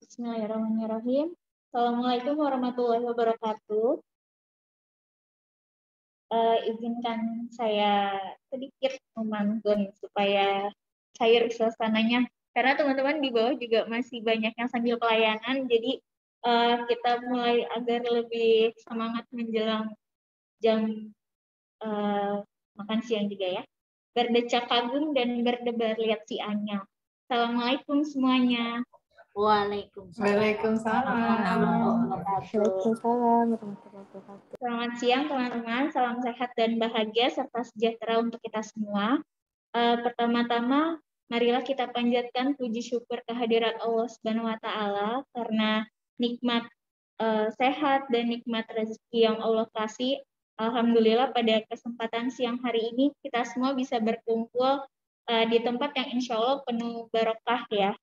Bismillahirrahmanirrahim. Assalamualaikum warahmatullahi wabarakatuh. Izinkan saya sedikit memantun supaya cair suasananya. Karena teman-teman di bawah juga masih banyak yang sambil pelayanan, jadi kita mulai agar lebih semangat menjelang jam makan siang juga ya. Berdecak kagum dan berdebar lihat si Anya. Assalamualaikum semuanya. Waalaikumsalam. Selamat siang teman-teman, salam sehat dan bahagia serta sejahtera untuk kita semua. Pertama-tama, marilah kita panjatkan puji syukur kehadirat Allah Subhanahu wa Ta'ala karena nikmat sehat dan nikmat rezeki yang Allah kasih. Alhamdulillah pada kesempatan siang hari ini kita semua bisa berkumpul di tempat yang insya Allah penuh barokah ya.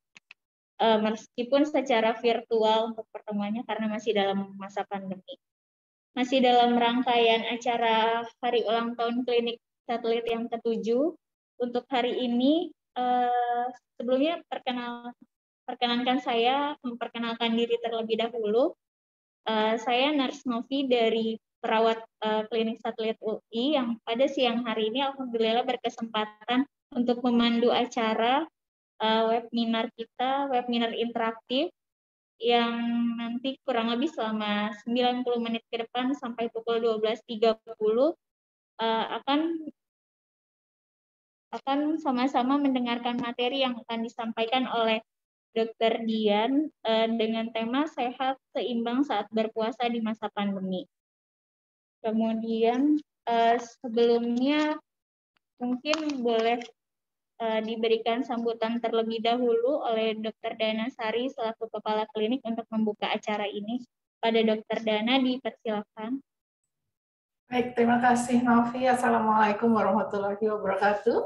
Meskipun secara virtual untuk pertemuannya karena masih dalam masa pandemi. Masih dalam rangkaian acara hari ulang tahun klinik satelit yang ke-7. Untuk hari ini, sebelumnya perkenankan saya memperkenalkan diri terlebih dahulu. Saya Nurse Novi dari perawat klinik satelit UI yang pada siang hari ini alhamdulillah berkesempatan untuk memandu acara webinar kita, webinar interaktif yang nanti kurang lebih selama 90 menit ke depan sampai pukul 12.30 akan sama-sama mendengarkan materi yang akan disampaikan oleh Dr. Dian dengan tema sehat seimbang saat berpuasa di masa pandemi. Kemudian sebelumnya mungkin boleh diberikan sambutan terlebih dahulu oleh Dr. Dana Sari selaku Kepala Klinik untuk membuka acara ini. Pada Dr. Dana dipersilakan. Baik, terima kasih Novi. Assalamualaikum warahmatullahi wabarakatuh.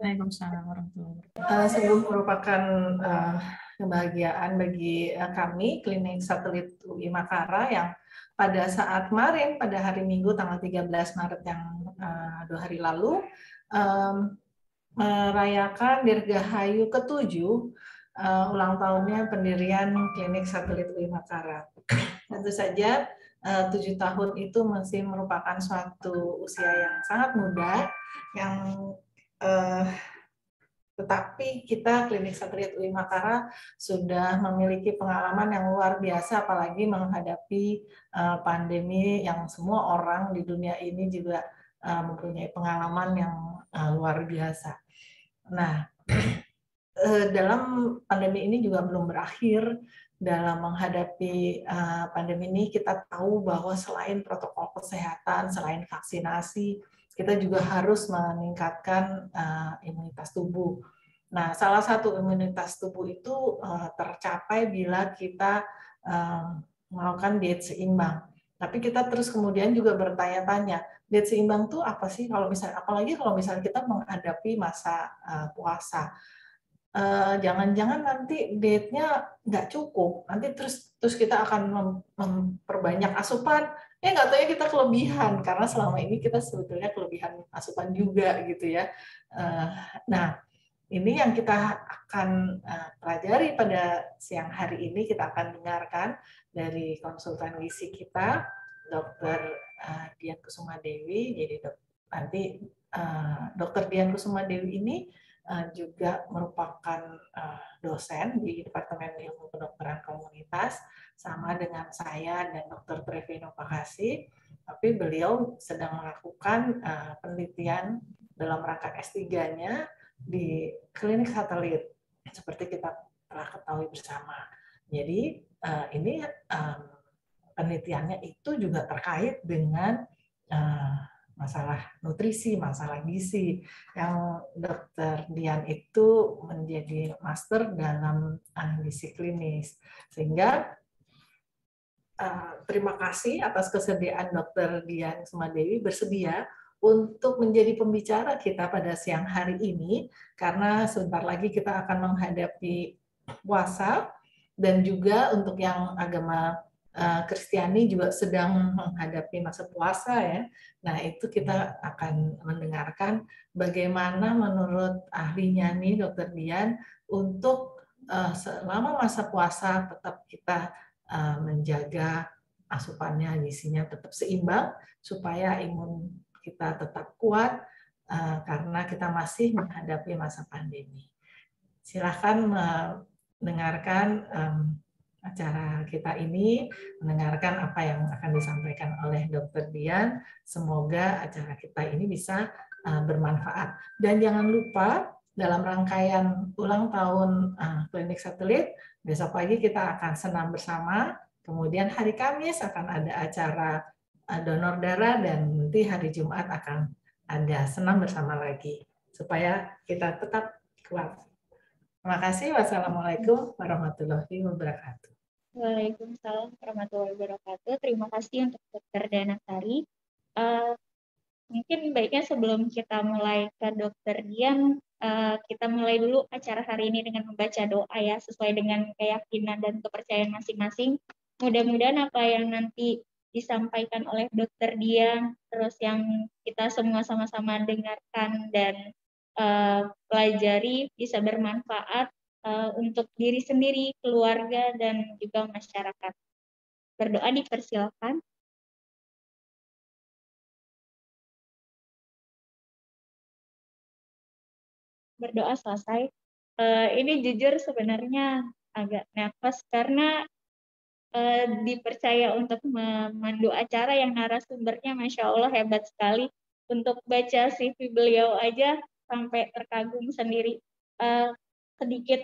Waalaikumsalam warahmatullahi wabarakatuh. Sungguh merupakan kebahagiaan bagi kami Klinik Satelit UI Makara yang pada saat kemarin pada hari Minggu tanggal 13 Maret yang 2 hari lalu merayakan Dirgahayu ke-7 ulang tahunnya pendirian Klinik Satelit UI Makara. Tentu saja 7 tahun itu masih merupakan suatu usia yang sangat muda, yang tetapi kita Klinik Satelit UI Makara sudah memiliki pengalaman yang luar biasa, apalagi menghadapi pandemi yang semua orang di dunia ini juga mempunyai pengalaman yang luar biasa. Nah, dalam pandemi ini juga belum berakhir. Dalam menghadapi pandemi ini kita tahu bahwa selain protokol kesehatan, selain vaksinasi, kita juga harus meningkatkan imunitas tubuh. Nah, salah satu imunitas tubuh itu tercapai bila kita melakukan diet seimbang. Tapi kita terus kemudian juga bertanya-tanya, diet seimbang itu apa sih? Kalau misalnya, apalagi kalau misalnya kita menghadapi masa puasa. Jangan-jangan nanti dietnya nggak cukup, nanti terus kita akan memperbanyak asupan, nggak tahu ya kita kelebihan, karena selama ini kita sebetulnya kelebihan asupan juga gitu ya. Nah, ini yang kita akan pelajari pada siang hari ini. Kita akan dengarkan dari konsultan gizi kita, Dr. Dian Kusuma Dewi. Jadi nanti Dr. Dian Kusuma Dewi ini juga merupakan dosen di Departemen Ilmu Kedokteran Komunitas, sama dengan saya dan Dr. Trevino Pakasi, tapi beliau sedang melakukan penelitian dalam rangka S3-nya di Klinik Satelit, seperti kita telah ketahui bersama. Jadi ini penelitiannya itu juga terkait dengan masalah nutrisi, masalah gizi, yang Dr. Dian itu menjadi master dalam gizi klinis. Sehingga terima kasih atas kesediaan Dr. Dian Kusuma Dewi bersedia untuk menjadi pembicara kita pada siang hari ini, karena sebentar lagi kita akan menghadapi puasa, dan juga untuk yang agama Kristiani juga sedang menghadapi masa puasa ya. Nah, itu kita akan mendengarkan bagaimana menurut ahlinya nih Dr. Dian untuk selama masa puasa tetap kita menjaga asupannya, gizinya tetap seimbang supaya imun kita tetap kuat karena kita masih menghadapi masa pandemi. Silakan mendengarkan acara kita ini, mendengarkan apa yang akan disampaikan oleh Dr. Dian. Semoga acara kita ini bisa bermanfaat. Dan jangan lupa dalam rangkaian ulang tahun Klinik Satelit, besok pagi kita akan senam bersama. Kemudian hari Kamis akan ada acara donor darah dan nanti hari Jumat akan ada senam bersama lagi supaya kita tetap kuat. Terima kasih. Wassalamualaikum warahmatullahi wabarakatuh. Waalaikumsalam warahmatullahi wabarakatuh. Terima kasih untuk Dr. Danasari. Mungkin baiknya sebelum kita mulai ke Dr. Dian, kita mulai dulu acara hari ini dengan membaca doa ya, sesuai dengan keyakinan dan kepercayaan masing-masing. Mudah-mudahan apa yang nanti disampaikan oleh Dr. Dian, terus yang kita semua sama-sama dengarkan dan pelajari bisa bermanfaat untuk diri sendiri, keluarga, dan juga masyarakat. Berdoa dipersilakan. Berdoa selesai. Ini jujur sebenarnya agak nervous karena dipercaya untuk memandu acara yang narasumbernya Masya Allah hebat sekali. Untuk baca CV beliau aja sampai terkagum sendiri. Sedikit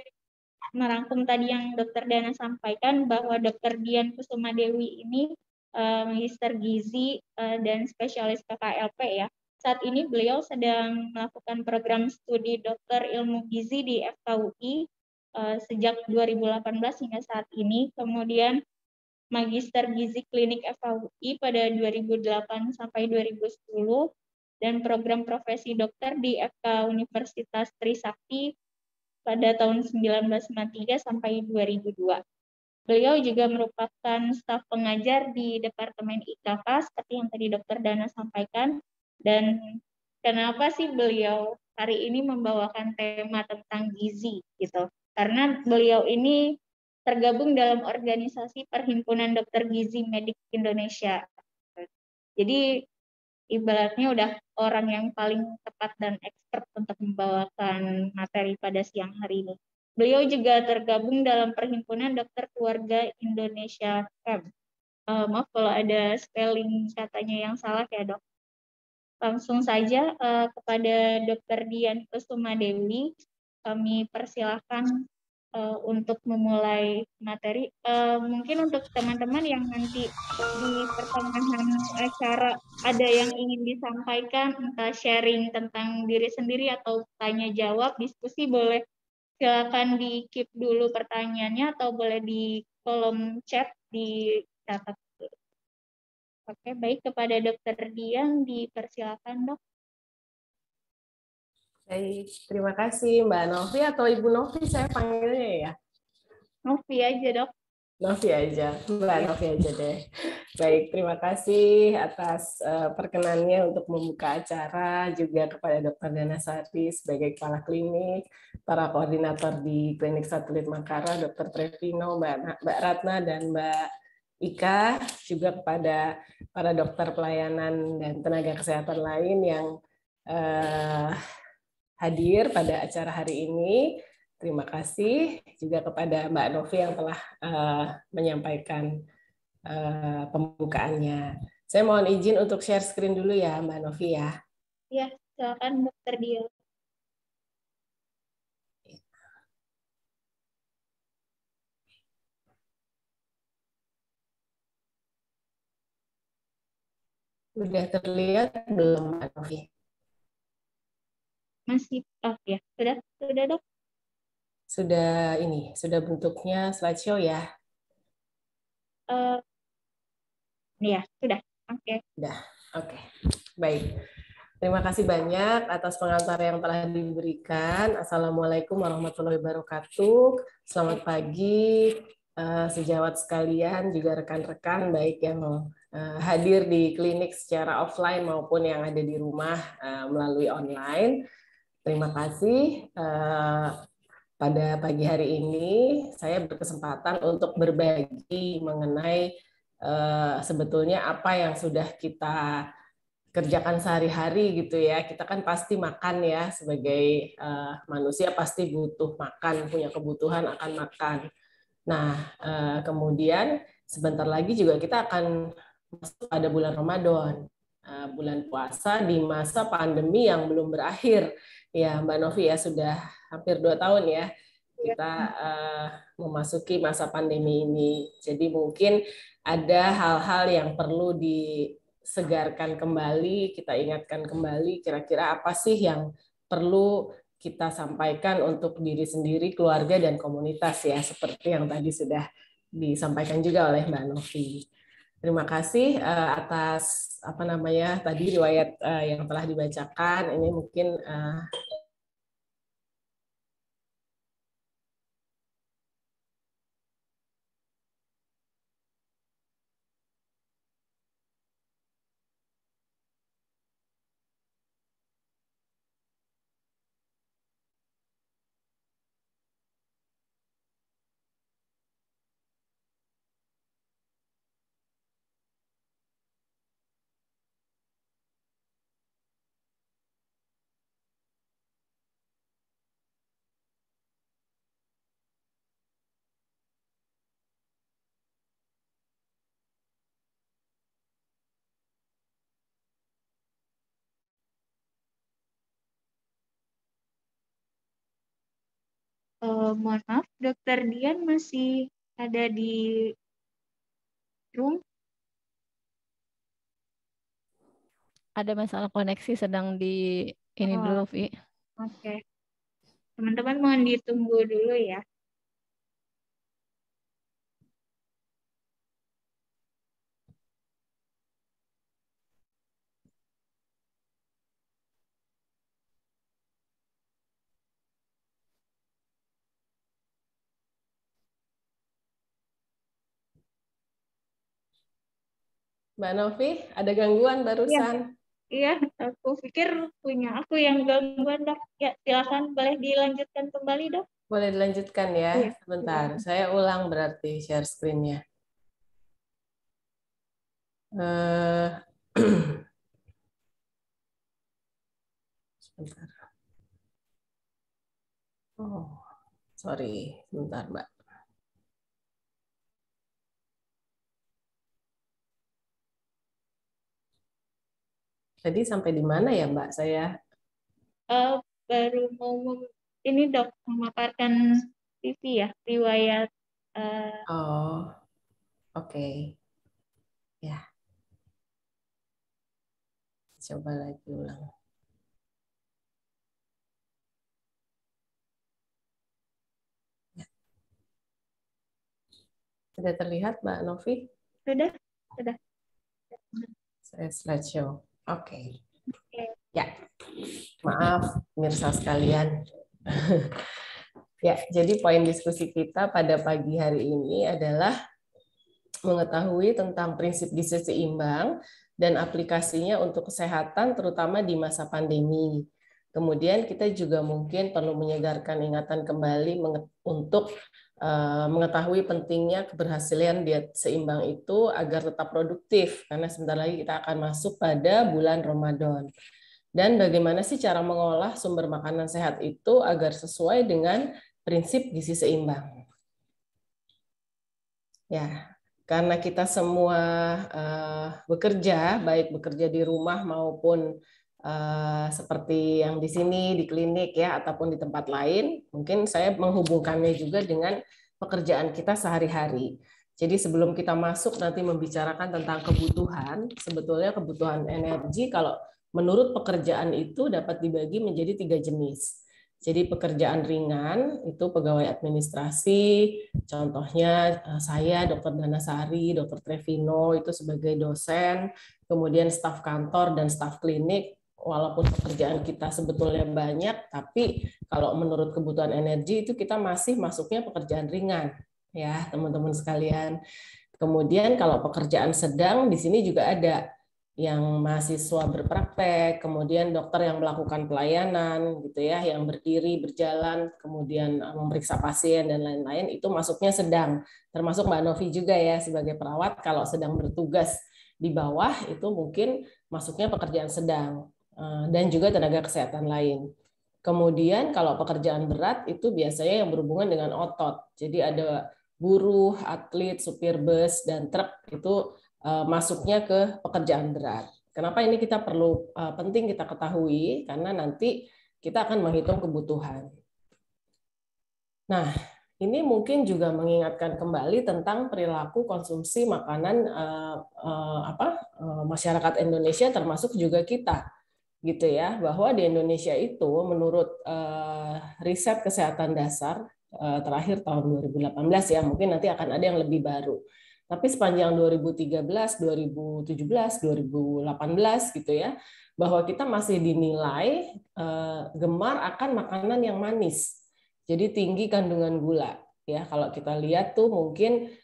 merangkum tadi yang Dr. Dana sampaikan bahwa Dr. Dian Kusuma Dewi ini Magister Gizi dan spesialis PKLP ya. Saat ini beliau sedang melakukan program studi Doktor Ilmu Gizi di FKUI sejak 2018 hingga saat ini. Kemudian Magister Gizi Klinik FKUI pada 2008 sampai 2010 dan program profesi dokter di FK Universitas Trisakti pada tahun 1993 sampai 2002. Beliau juga merupakan staf pengajar di Departemen IKK seperti yang tadi Dr. Dana sampaikan. Dan kenapa sih beliau hari ini membawakan tema tentang gizi gitu? Karena beliau ini tergabung dalam organisasi Perhimpunan Dokter Gizi Medik Indonesia. Jadi ibaratnya udah orang yang paling tepat dan expert untuk membawakan materi pada siang hari ini. Beliau juga tergabung dalam Perhimpunan Dokter Keluarga Indonesia PEM. Maaf kalau ada spelling katanya yang salah ya dok. Langsung saja kepada Dr. Dian Kusuma Dewi, kami persilahkan untuk memulai materi. Mungkin untuk teman-teman yang nanti di pertengahan acara ada yang ingin disampaikan, entah sharing tentang diri sendiri atau tanya jawab, diskusi, boleh silakan di-keep dulu pertanyaannya atau boleh di kolom chat dicatat. Oke, baik, kepada Dr. Dian dipersilakan, Dok. Baik, terima kasih Mbak Novi atau Ibu Novi saya panggilnya ya? Novi aja, Dok. Novi aja, Mbak Novi aja deh. Baik, terima kasih atas perkenannya untuk membuka acara, juga kepada Dr. Danasari sebagai Kepala Klinik, para koordinator di Klinik Satelit Makara, Dr. Trevino, Mbak Ratna, dan Mbak Ika, juga kepada para dokter pelayanan dan tenaga kesehatan lain yang hadir pada acara hari ini. Terima kasih juga kepada Mbak Novi yang telah menyampaikan pembukaannya. Saya mohon izin untuk share screen dulu ya Mbak Novi ya. Ya, silakan Dr. Dian. Sudah terlihat belum Mbak Novi? Masih, oh ya, sudah Dok. Sudah bentuknya slideshow ya? Ya, sudah. Oke. Sudah, oke. Baik. Terima kasih banyak atas pengantar yang telah diberikan. Assalamualaikum warahmatullahi wabarakatuh. Selamat pagi, sejawat sekalian, juga rekan-rekan baik yang hadir di klinik secara offline maupun yang ada di rumah melalui online. Terima kasih. pada pagi hari ini saya berkesempatan untuk berbagi mengenai sebetulnya apa yang sudah kita kerjakan sehari-hari gitu ya. Kita kan pasti makan ya, sebagai manusia pasti butuh makan, punya kebutuhan akan makan. Nah, kemudian sebentar lagi juga kita akan masuk pada bulan Ramadan, bulan puasa di masa pandemi yang belum berakhir. Ya, Mbak Novi ya, sudah hampir 2 tahun ya kita memasuki masa pandemi ini. Jadi mungkin ada hal-hal yang perlu disegarkan kembali, kita ingatkan kembali kira-kira apa sih yang perlu kita sampaikan untuk diri sendiri, keluarga, dan komunitas ya, seperti yang tadi sudah disampaikan juga oleh Mbak Novi. Terima kasih atas tadi riwayat yang telah dibacakan. Ini mungkin Mohon maaf, Dokter Dian masih ada di room? Ada masalah koneksi sedang di ini dulu, Vi. Oke. Teman-teman mohon ditunggu dulu ya. Mbak Novi, ada gangguan barusan? Iya, aku pikir punya aku yang gangguan, Dok. Ya, silakan boleh dilanjutkan kembali, Dok. Boleh dilanjutkan ya, Iya, sebentar. Saya ulang berarti share screen-nya. Sebentar. Oh, sorry, sebentar, Mbak. Tadi sampai di mana ya, Mbak? Saya baru mau ini, Dok, memaparkan TV ya, riwayat. Oh, oke. Ya. Coba lagi ulang. Ya. Sudah terlihat, Mbak Novi? Sudah. Saya slideshow. Oke. Ya, maaf pemirsa sekalian. Ya, jadi poin diskusi kita pada pagi hari ini adalah mengetahui tentang prinsip gizi seimbang dan aplikasinya untuk kesehatan terutama di masa pandemi. Kemudian kita juga mungkin perlu menyegarkan ingatan kembali untuk mengetahui pentingnya keberhasilan diet seimbang itu agar tetap produktif, karena sebentar lagi kita akan masuk pada bulan Ramadan. Dan bagaimana sih cara mengolah sumber makanan sehat itu agar sesuai dengan prinsip gizi seimbang. Ya, karena kita semua bekerja, baik bekerja di rumah maupun seperti yang di sini di klinik ya, ataupun di tempat lain, mungkin saya menghubungkannya juga dengan pekerjaan kita sehari-hari. Jadi sebelum kita masuk nanti membicarakan tentang kebutuhan, sebetulnya kebutuhan energi kalau menurut pekerjaan itu dapat dibagi menjadi 3 jenis. Jadi pekerjaan ringan itu pegawai administrasi, contohnya saya, Dr. Danasari, Dr. Trevino itu sebagai dosen, kemudian staf kantor dan staf klinik. Walaupun pekerjaan kita sebetulnya banyak, tapi kalau menurut kebutuhan energi itu kita masih masuknya pekerjaan ringan, ya teman-teman sekalian. Kemudian kalau pekerjaan sedang di sini juga ada yang mahasiswa berpraktek, kemudian dokter yang melakukan pelayanan gitu ya, yang berdiri, berjalan, kemudian memeriksa pasien dan lain-lain, itu masuknya sedang. Termasuk Mbak Novi juga ya sebagai perawat, kalau sedang bertugas di bawah itu mungkin masuknya pekerjaan sedang, dan juga tenaga kesehatan lain. Kemudian kalau pekerjaan berat itu biasanya yang berhubungan dengan otot. Jadi ada buruh, atlet, supir bus, dan truk itu masuknya ke pekerjaan berat. Kenapa ini kita perlu penting kita ketahui? Karena nanti kita akan menghitung kebutuhan. Nah, ini mungkin juga mengingatkan kembali tentang perilaku konsumsi makanan masyarakat Indonesia, termasuk juga kita, gitu ya. Bahwa di Indonesia itu, menurut riset kesehatan dasar terakhir tahun 2018 ya, mungkin nanti akan ada yang lebih baru. Tapi sepanjang 2013, 2017, 2018 gitu ya, bahwa kita masih dinilai gemar akan makanan yang manis. Jadi tinggi kandungan gula. Ya, kalau kita lihat tuh mungkin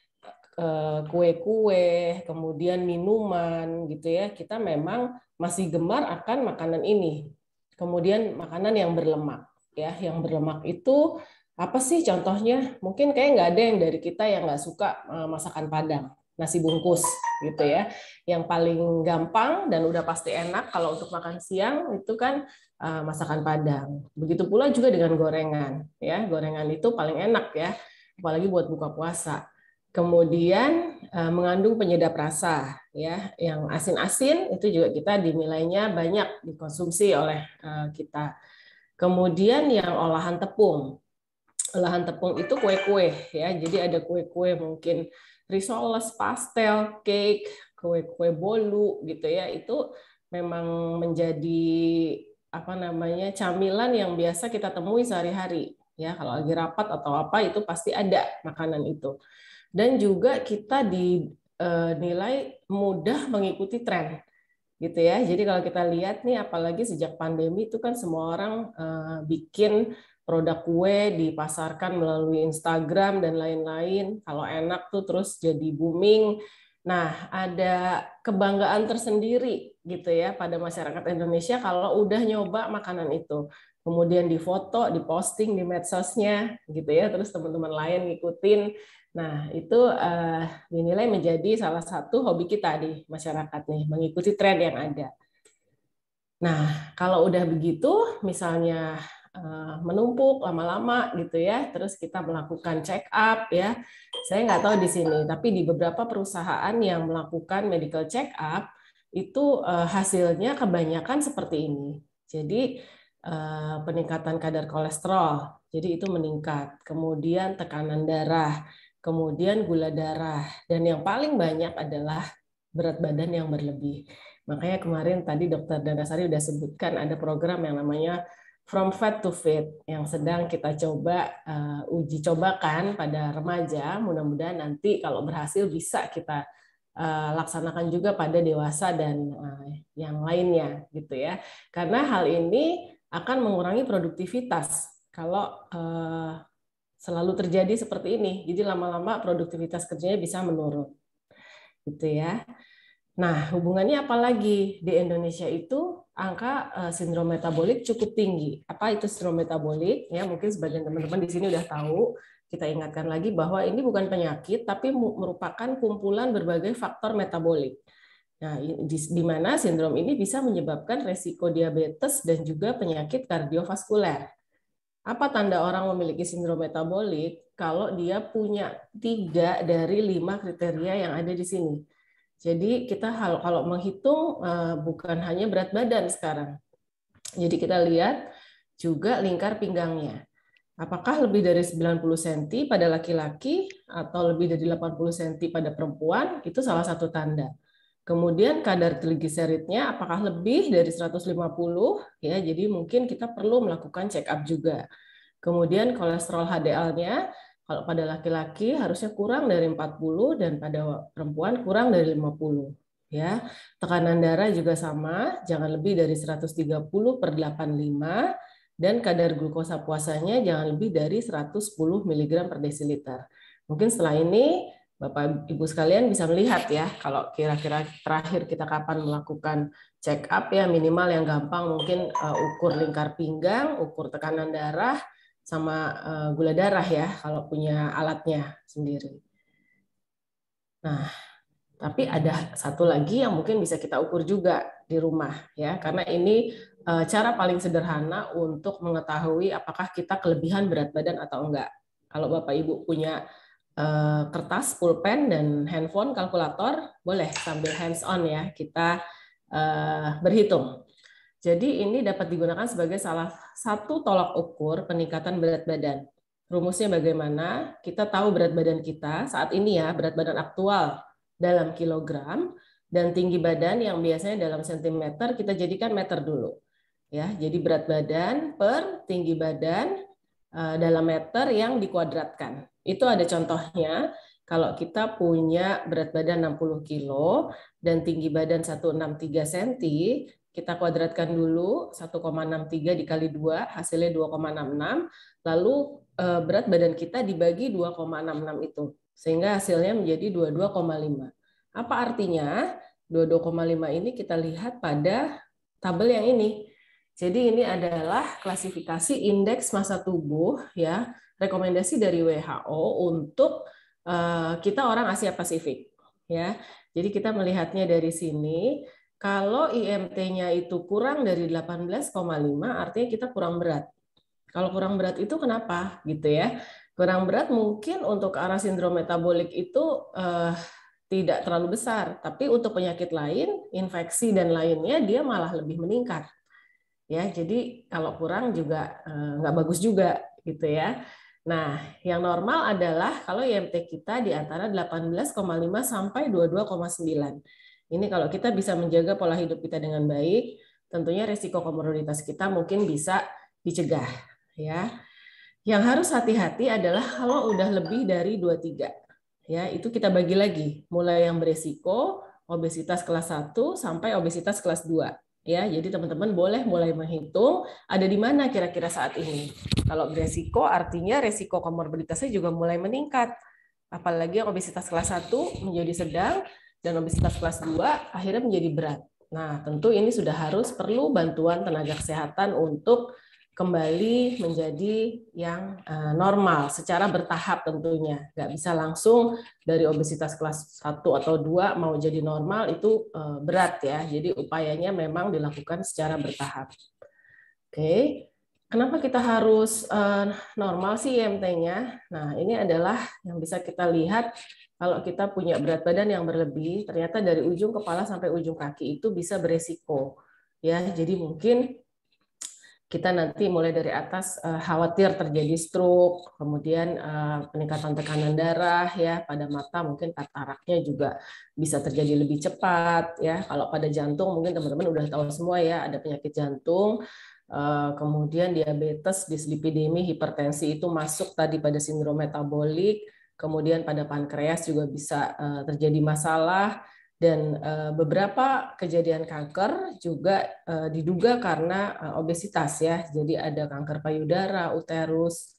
kue-kue, kemudian minuman gitu ya, kita memang masih gemar akan makanan ini. Kemudian makanan yang berlemak. Ya, yang berlemak itu apa sih contohnya? Mungkin kayak nggak ada yang dari kita yang nggak suka masakan Padang, nasi bungkus gitu ya. Yang paling gampang dan udah pasti enak kalau untuk makan siang itu kan masakan Padang. Begitu pula juga dengan gorengan, ya. Gorengan itu paling enak ya, apalagi buat buka puasa. Kemudian mengandung penyedap rasa, ya. Yang asin-asin itu juga kita dinilainya banyak dikonsumsi oleh kita. Kemudian yang olahan tepung. Olahan tepung itu kue-kue ya. Jadi ada kue-kue mungkin risoles, pastel, cake, kue-kue bolu gitu ya. Itu memang menjadi camilan yang biasa kita temui sehari-hari ya. Kalau lagi rapat atau apa itu pasti ada makanan itu. Dan juga kita dinilai mudah mengikuti tren gitu ya. Jadi kalau kita lihat nih, apalagi sejak pandemi itu kan semua orang bikin produk kue dipasarkan melalui Instagram dan lain-lain. Kalau enak tuh terus jadi booming. Nah, ada kebanggaan tersendiri gitu ya pada masyarakat Indonesia kalau udah nyoba makanan itu. Kemudian difoto, diposting di medsosnya gitu ya, terus teman-teman lain ngikutin. Nah, itu dinilai menjadi salah satu hobi kita di masyarakat nih, mengikuti tren yang ada. Nah, kalau udah begitu, misalnya menumpuk lama-lama gitu ya, terus kita melakukan check up ya. Saya nggak tahu di sini, tapi di beberapa perusahaan yang melakukan medical check up itu hasilnya kebanyakan seperti ini. Jadi peningkatan kadar kolesterol, jadi itu meningkat. Kemudian tekanan darah, kemudian gula darah, dan yang paling banyak adalah berat badan yang berlebih. Makanya kemarin tadi Dr. Danasari udah sebutkan ada program yang namanya From Fat to Fit yang sedang kita coba uji cobakan pada remaja. Mudah-mudahan nanti kalau berhasil bisa kita laksanakan juga pada dewasa dan yang lainnya gitu ya. Karena hal ini akan mengurangi produktivitas kalau selalu terjadi seperti ini. Jadi lama-lama produktivitas kerjanya bisa menurun. Gitu ya. Nah, hubungannya apa lagi? Di Indonesia itu angka sindrom metabolik cukup tinggi. Apa itu sindrom metabolik? Ya, mungkin sebagian teman-teman di sini udah tahu. Kita ingatkan lagi bahwa ini bukan penyakit, tapi merupakan kumpulan berbagai faktor metabolik. Nah, di mana sindrom ini bisa menyebabkan resiko diabetes dan juga penyakit kardiovaskuler. Apa tanda orang memiliki sindrom metabolik? Kalau dia punya 3 dari 5 kriteria yang ada di sini. Jadi kita kalau menghitung bukan hanya berat badan sekarang. Jadi kita lihat juga lingkar pinggangnya. Apakah lebih dari 90 cm pada laki-laki atau lebih dari 80 cm pada perempuan? Itu salah satu tanda. Kemudian kadar trigliseridnya apakah lebih dari 150? Ya, jadi mungkin kita perlu melakukan check up juga. Kemudian kolesterol HDL-nya kalau pada laki-laki harusnya kurang dari 40 dan pada perempuan kurang dari 50. Ya, tekanan darah juga sama, jangan lebih dari 130/85 dan kadar glukosa puasanya jangan lebih dari 110 mg per desiliter. Mungkin setelah ini Bapak Ibu sekalian bisa melihat ya, kalau kira-kira terakhir kita kapan melakukan check up ya, minimal yang gampang mungkin ukur lingkar pinggang, ukur tekanan darah, sama gula darah ya, kalau punya alatnya sendiri. Nah, tapi ada satu lagi yang mungkin bisa kita ukur juga di rumah ya, karena ini cara paling sederhana untuk mengetahui apakah kita kelebihan berat badan atau enggak. Kalau Bapak Ibu punya kertas, pulpen, dan handphone, kalkulator, boleh sambil hands on ya, kita berhitung. Jadi ini dapat digunakan sebagai salah satu tolak ukur peningkatan berat badan. Rumusnya bagaimana? Kita tahu berat badan kita saat ini ya, berat badan aktual dalam kilogram, dan tinggi badan yang biasanya dalam sentimeter kita jadikan meter dulu. Ya, jadi berat badan per tinggi badan dalam meter yang dikuadratkan. Itu ada contohnya, kalau kita punya berat badan 60 kilo dan tinggi badan 163 cm, kita kuadratkan dulu 1,63 dikali 2, hasilnya 2,66, lalu berat badan kita dibagi 2,66 itu, sehingga hasilnya menjadi 22,5. Apa artinya? 22,5 ini kita lihat pada tabel yang ini. Jadi ini adalah klasifikasi indeks massa tubuh ya, rekomendasi dari WHO untuk kita orang Asia Pasifik ya. Jadi kita melihatnya dari sini, kalau IMT-nya itu kurang dari 18,5 artinya kita kurang berat. Kalau kurang berat itu kenapa gitu ya? Kurang berat mungkin untuk arah sindrom metabolik itu tidak terlalu besar, tapi untuk penyakit lain, infeksi dan lainnya dia malah lebih meningkat. Ya, jadi kalau kurang juga nggak bagus juga gitu ya. Nah, yang normal adalah kalau IMT kita di antara 18,5 sampai 22,9. Ini kalau kita bisa menjaga pola hidup kita dengan baik, tentunya risiko komorbiditas kita mungkin bisa dicegah ya. Yang harus hati-hati adalah kalau udah lebih dari 23. Ya, itu kita bagi lagi, mulai yang beresiko obesitas kelas 1 sampai obesitas kelas 2. Ya, jadi teman-teman boleh mulai menghitung ada di mana kira-kira saat ini. Kalau beresiko artinya resiko komorbiditasnya juga mulai meningkat. Apalagi obesitas kelas 1 menjadi sedang dan obesitas kelas 2 akhirnya menjadi berat. Nah, tentu ini sudah harus perlu bantuan tenaga kesehatan untuk kembali menjadi yang normal secara bertahap tentunya. Nggak bisa langsung dari obesitas kelas 1 atau 2 mau jadi normal itu berat ya. Jadi upayanya memang dilakukan secara bertahap. Oke. Kenapa kita harus normal sih IMT-nya? Nah, ini adalah yang bisa kita lihat kalau kita punya berat badan yang berlebih, ternyata dari ujung kepala sampai ujung kaki itu bisa beresiko. Ya, jadi mungkin kita nanti mulai dari atas khawatir terjadi stroke, kemudian peningkatan tekanan darah ya, pada mata mungkin kataraknya juga bisa terjadi lebih cepat ya. Kalau pada jantung mungkin teman-teman udah tahu semua ya, ada penyakit jantung, kemudian diabetes, dislipidemi, hipertensi itu masuk tadi pada sindrom metabolik, kemudian pada pankreas juga bisa terjadi masalah. Dan beberapa kejadian kanker juga diduga karena obesitas ya. Jadi ada kanker payudara, uterus,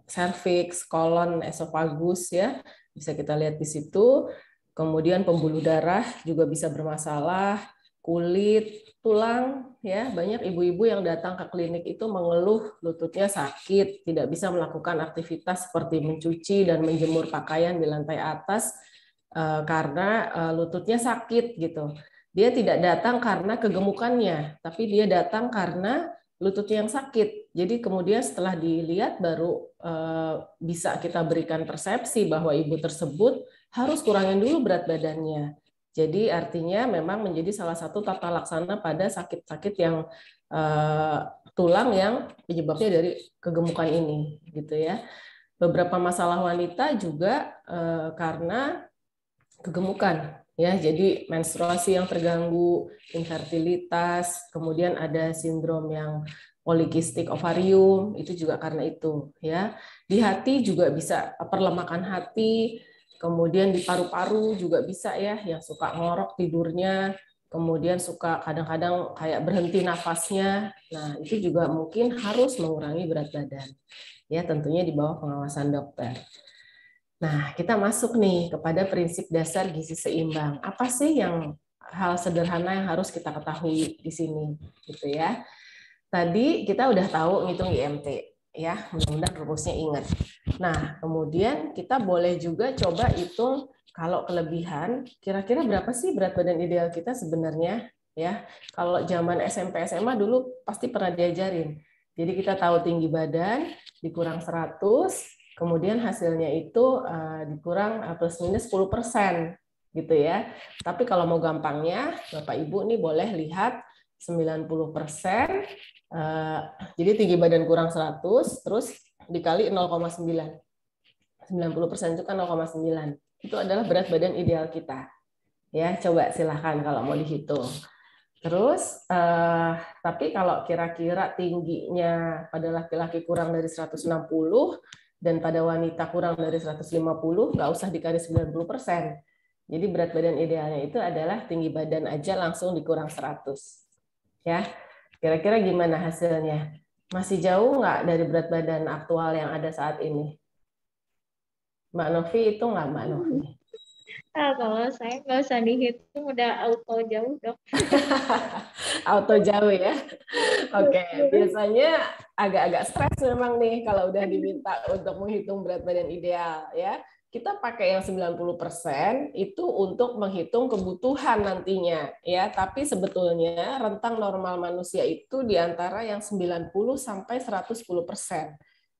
serviks, kolon, esofagus ya. Bisa kita lihat di situ. Kemudian pembuluh darah juga bisa bermasalah, kulit, tulang ya. Banyak ibu-ibu yang datang ke klinik itu mengeluh lututnya sakit, tidak bisa melakukan aktivitas seperti mencuci dan menjemur pakaian di lantai atas karena lututnya sakit gitu. Dia tidak datang karena kegemukannya, tapi dia datang karena lututnya yang sakit. Jadi kemudian setelah dilihat baru bisa kita berikan persepsi bahwa ibu tersebut harus kurangin dulu berat badannya. Jadi artinya memang menjadi salah satu tata laksana pada sakit-sakit yang tulang yang penyebabnya dari kegemukan ini, gitu ya. Beberapa masalah wanita juga karena kegemukan ya, jadi menstruasi yang terganggu, infertilitas, kemudian ada sindrom yang polikistik ovarium, itu juga karena itu ya. Di hati juga bisa perlemakan hati, kemudian di paru-paru juga bisa ya, yang suka ngorok tidurnya, kemudian suka kadang-kadang kayak berhenti nafasnya. Nah, itu juga mungkin harus mengurangi berat badan. Ya, tentunya di bawah pengawasan dokter. Nah, kita masuk nih kepada prinsip dasar gizi seimbang. Apa sih yang hal sederhana yang harus kita ketahui di sini, gitu ya? Tadi kita udah tahu ngitung IMT, ya. Mudah-mudahan rumusnya ingat. Nah, kemudian kita boleh juga coba hitung kalau kelebihan, kira-kira berapa sih berat badan ideal kita sebenarnya, ya? Kalau zaman SMP SMA dulu pasti pernah diajarin. Jadi kita tahu tinggi badan dikurang 100. Kemudian hasilnya itu dikurang plus minus 10%, gitu ya. Tapi kalau mau gampangnya, Bapak Ibu nih boleh lihat 90%, jadi tinggi badan kurang 100, terus dikali 0,9. 90% itu kan 0,9. Itu adalah berat badan ideal kita. Ya, coba silahkan kalau mau dihitung. Terus, tapi kalau kira-kira tingginya pada laki-laki kurang dari 160 dan pada wanita kurang dari 150, nggak usah dikali 90%. Jadi berat badan idealnya itu adalah tinggi badan aja langsung dikurang 100. Ya, kira-kira gimana hasilnya? Masih jauh nggak dari berat badan aktual yang ada saat ini? Mbak Novi itu nggak, Mbak Novi? Kalau saya nggak usah dihitung, udah auto jauh, Dok. Auto jauh ya. Oke, biasanya agak-agak stres memang nih kalau udah diminta untuk menghitung berat badan ideal ya. Kita pakai yang 90% itu untuk menghitung kebutuhan nantinya ya, tapi sebetulnya rentang normal manusia itu di antara yang 90 sampai 110%.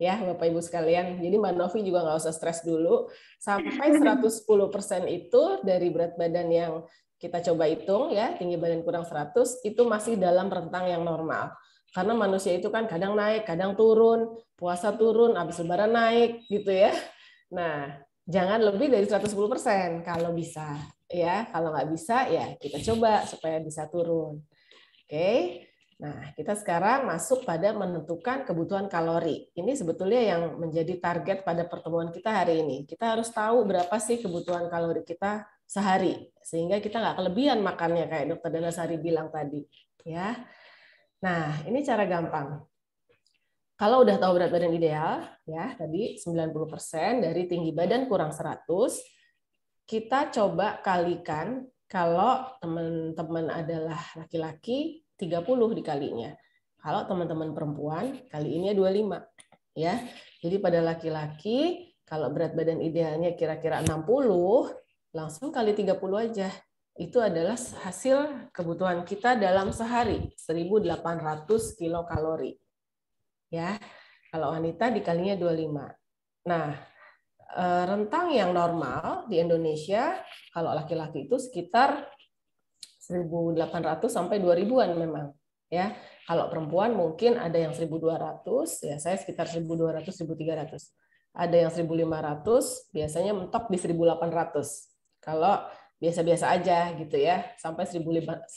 Ya, Bapak Ibu sekalian. Jadi Mbak Novi juga nggak usah stres dulu. Sampai 110% itu dari berat badan yang kita coba hitung ya, tinggi badan kurang 100 itu masih dalam rentang yang normal. Karena manusia itu kan kadang naik, kadang turun, puasa turun, habis lebaran naik gitu ya. Nah, jangan lebih dari 110% kalau bisa ya. Kalau nggak bisa ya kita coba supaya bisa turun. Oke. Nah, kita sekarang masuk pada menentukan kebutuhan kalori. Ini sebetulnya yang menjadi target pada pertemuan kita hari ini. Kita harus tahu berapa sih kebutuhan kalori kita sehari, sehingga kita nggak kelebihan makannya kayak Dr. Danasari bilang tadi. Ya. Nah, ini cara gampang. Kalau udah tahu berat badan ideal, ya tadi 90% dari tinggi badan kurang 100, kita coba kalikan kalau teman-teman adalah laki-laki, 30 dikalinya. Kalau teman-teman perempuan, kaliinnya 25. Ya. Jadi pada laki-laki, kalau berat badan idealnya kira-kira 60, langsung kali 30 aja. Itu adalah hasil kebutuhan kita dalam sehari, 1.800 kilokalori. Ya. Kalau wanita dikalinya 25. Nah, rentang yang normal di Indonesia, kalau laki-laki itu sekitar 1.800 sampai 2.000-an memang. Ya, kalau perempuan mungkin ada yang 1.200, ya saya sekitar 1.200, 1.300. Ada yang 1.500, biasanya mentok di 1.800. Kalau biasa-biasa aja gitu ya, sampai 1.800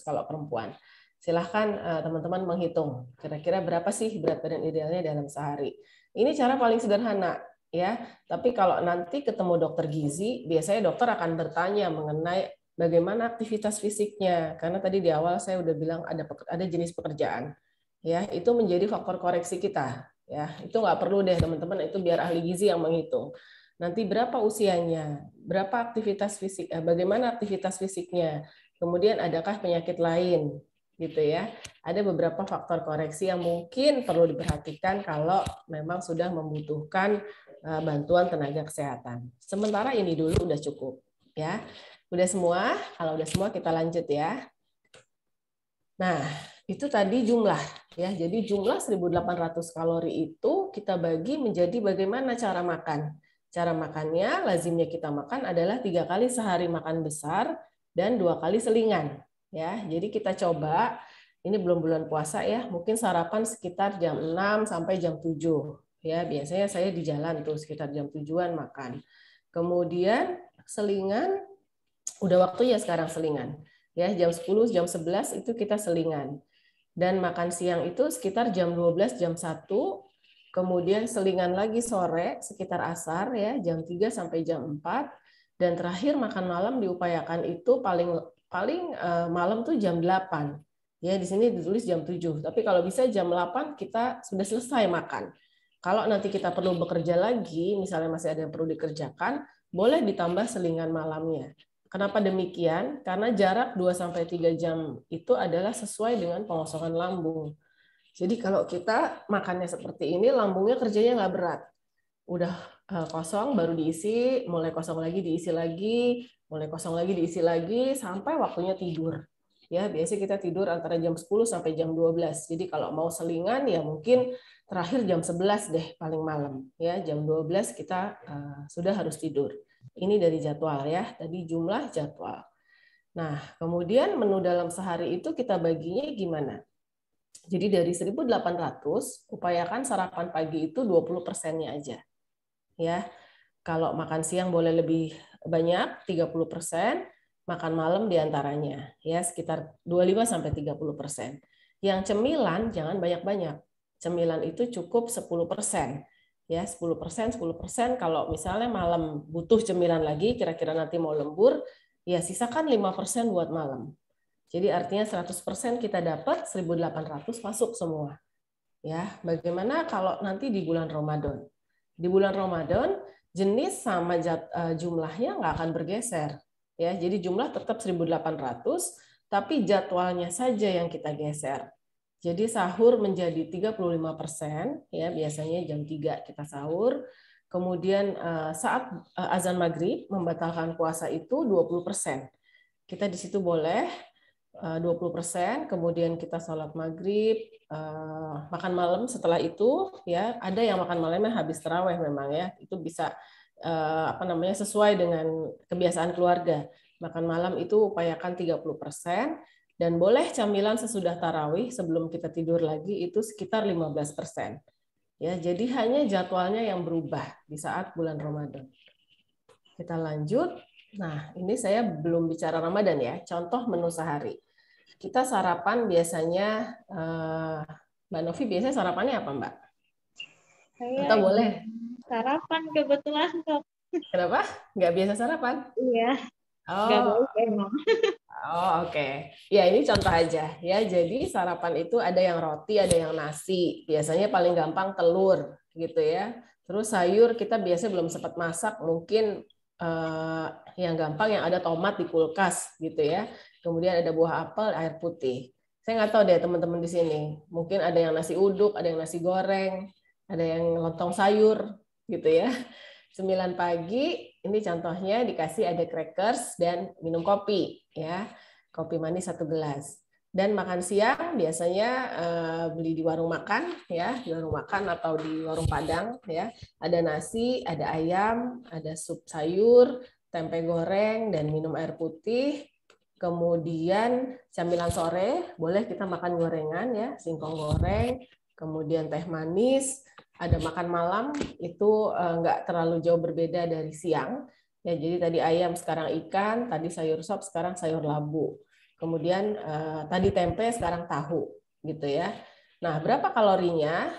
kalau perempuan. Silahkan teman-teman menghitung kira-kira berapa sih berat badan idealnya dalam sehari. Ini cara paling sederhana ya. Tapi kalau nanti ketemu dokter gizi, biasanya dokter akan bertanya mengenai bagaimana aktivitas fisiknya, karena tadi di awal saya udah bilang ada jenis pekerjaan, ya itu menjadi faktor koreksi kita, ya itu nggak perlu deh teman-teman, itu biar ahli gizi yang menghitung. Nanti berapa usianya, berapa aktivitas fisik, bagaimana aktivitas fisiknya, kemudian adakah penyakit lain, gitu ya. Ada beberapa faktor koreksi yang mungkin perlu diperhatikan kalau memang sudah membutuhkan bantuan tenaga kesehatan. Sementara ini dulu udah cukup, ya. Udah semua? Kalau udah semua kita lanjut ya. Nah, itu tadi jumlah ya. Jadi jumlah 1.800 kalori itu kita bagi menjadi bagaimana cara makan. Cara makannya lazimnya kita makan adalah 3 kali sehari makan besar dan 2 kali selingan ya. Jadi kita coba, ini belum bulan puasa ya, mungkin sarapan sekitar jam 6 sampai jam 7 ya. Biasanya saya di jalan tuh sekitar jam 7-an makan. Kemudian selingan udah waktunya sekarang selingan. Ya, jam 10, jam 11 itu kita selingan. Dan makan siang itu sekitar jam 12, jam 1. Kemudian selingan lagi sore sekitar asar ya, jam 3 sampai jam 4. Dan terakhir makan malam diupayakan itu paling malam tuh jam 8. Ya, di sini ditulis jam 7. Tapi kalau bisa jam 8 kita sudah selesai makan. Kalau nanti kita perlu bekerja lagi, misalnya masih ada yang perlu dikerjakan, boleh ditambah selingan malamnya. Kenapa demikian? Karena jarak 2-3 jam itu adalah sesuai dengan pengosongan lambung. Jadi kalau kita makannya seperti ini, lambungnya kerjanya nggak berat. Udah kosong, baru diisi, mulai kosong lagi, diisi lagi, mulai kosong lagi, diisi lagi, sampai waktunya tidur. Ya, biasanya kita tidur antara jam 10 sampai jam 12. Jadi kalau mau selingan ya mungkin terakhir jam 11 deh paling malam. Ya, jam 12 kita sudah harus tidur. Ini dari jadwal ya, tadi jumlah jadwal. Nah, kemudian menu dalam sehari itu kita baginya gimana? Jadi dari 1.800, upayakan sarapan pagi itu 20%-nya aja. Ya, kalau makan siang boleh lebih banyak, 30%. Makan malam diantaranya, ya sekitar 25-30%. Yang cemilan jangan banyak-banyak. Cemilan itu cukup 10%. Ya, 10%. Kalau misalnya malam butuh cemilan lagi, kira-kira nanti mau lembur, ya sisakan 5% buat malam. Jadi artinya 100% kita dapat, 1.800 masuk semua. Ya, bagaimana kalau nanti di bulan Ramadan? Di bulan Ramadan, jenis sama jumlahnya nggak akan bergeser. Ya, jadi jumlah tetap 1.800, tapi jadwalnya saja yang kita geser. Jadi sahur menjadi 35%, ya biasanya jam 3 kita sahur. Kemudian saat azan maghrib membatalkan puasa itu 20%. Kita di situ boleh 20%, kemudian kita sholat maghrib, makan malam setelah itu, ya ada yang makan malamnya habis tarawih memang ya, itu bisa sesuai dengan kebiasaan keluarga. Makan malam itu upayakan 30%, dan boleh camilan sesudah tarawih sebelum kita tidur lagi itu sekitar 15%. Ya, jadi hanya jadwalnya yang berubah di saat bulan Ramadan. Kita lanjut. Nah, ini saya belum bicara Ramadan ya, contoh menu sehari. Kita sarapan biasanya, Mbak Novi biasanya sarapannya apa Mbak? Atau boleh? Sarapan kebetulan kok. Kenapa? Nggak biasa sarapan? Iya. Nggak baik emang. Oh, oke. Ya, ini contoh aja ya. Jadi sarapan itu ada yang roti, ada yang nasi. Biasanya paling gampang telur gitu ya. Terus sayur kita biasanya belum sempat masak, mungkin yang gampang yang ada tomat di kulkas gitu ya. Kemudian ada buah apel, air putih. Saya nggak tahu deh teman-teman di sini. Mungkin ada yang nasi uduk, ada yang nasi goreng, ada yang lontong sayur gitu ya. 9 pagi, ini contohnya dikasih ada crackers dan minum kopi ya. Kopi manis 1 gelas. Dan makan siang biasanya beli di warung makan ya, di warung makan atau di warung Padang ya. Ada nasi, ada ayam, ada sup sayur, tempe goreng dan minum air putih. Kemudian camilan sore, boleh kita makan gorengan ya, singkong goreng, kemudian teh manis. Ada makan malam itu nggak terlalu jauh berbeda dari siang ya, jadi tadi ayam sekarang ikan, tadi sayur sop sekarang sayur labu, kemudian tadi tempe sekarang tahu gitu ya. Nah, berapa kalorinya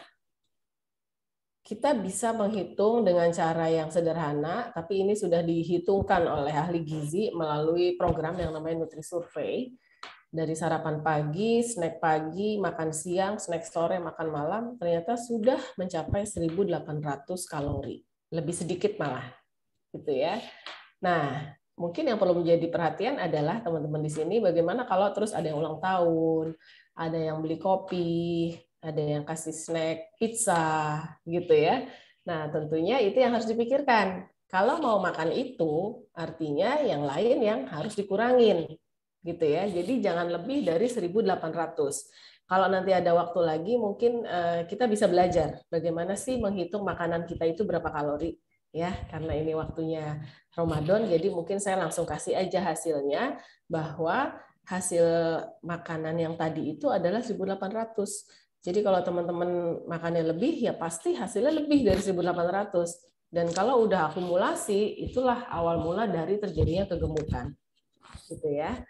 kita bisa menghitung dengan cara yang sederhana, tapi ini sudah dihitungkan oleh ahli gizi melalui program yang namanya NutriSurvey. Dari sarapan pagi, snack pagi, makan siang, snack sore, makan malam, ternyata sudah mencapai 1.800 kalori. Lebih sedikit malah. Gitu ya. Nah, mungkin yang perlu menjadi perhatian adalah teman-teman di sini bagaimana kalau terus ada yang ulang tahun, ada yang beli kopi, ada yang kasih snack pizza gitu ya. Nah, tentunya itu yang harus dipikirkan. Kalau mau makan itu, artinya yang lain yang harus dikurangin. Gitu ya. Jadi jangan lebih dari 1.800. Kalau nanti ada waktu lagi mungkin kita bisa belajar bagaimana sih menghitung makanan kita itu berapa kalori ya, karena ini waktunya Ramadan jadi mungkin saya langsung kasih aja hasilnya bahwa hasil makanan yang tadi itu adalah 1.800. Jadi kalau teman-teman makannya lebih ya pasti hasilnya lebih dari 1.800. Dan kalau udah akumulasi itulah awal mula dari terjadinya kegemukan. Gitu ya.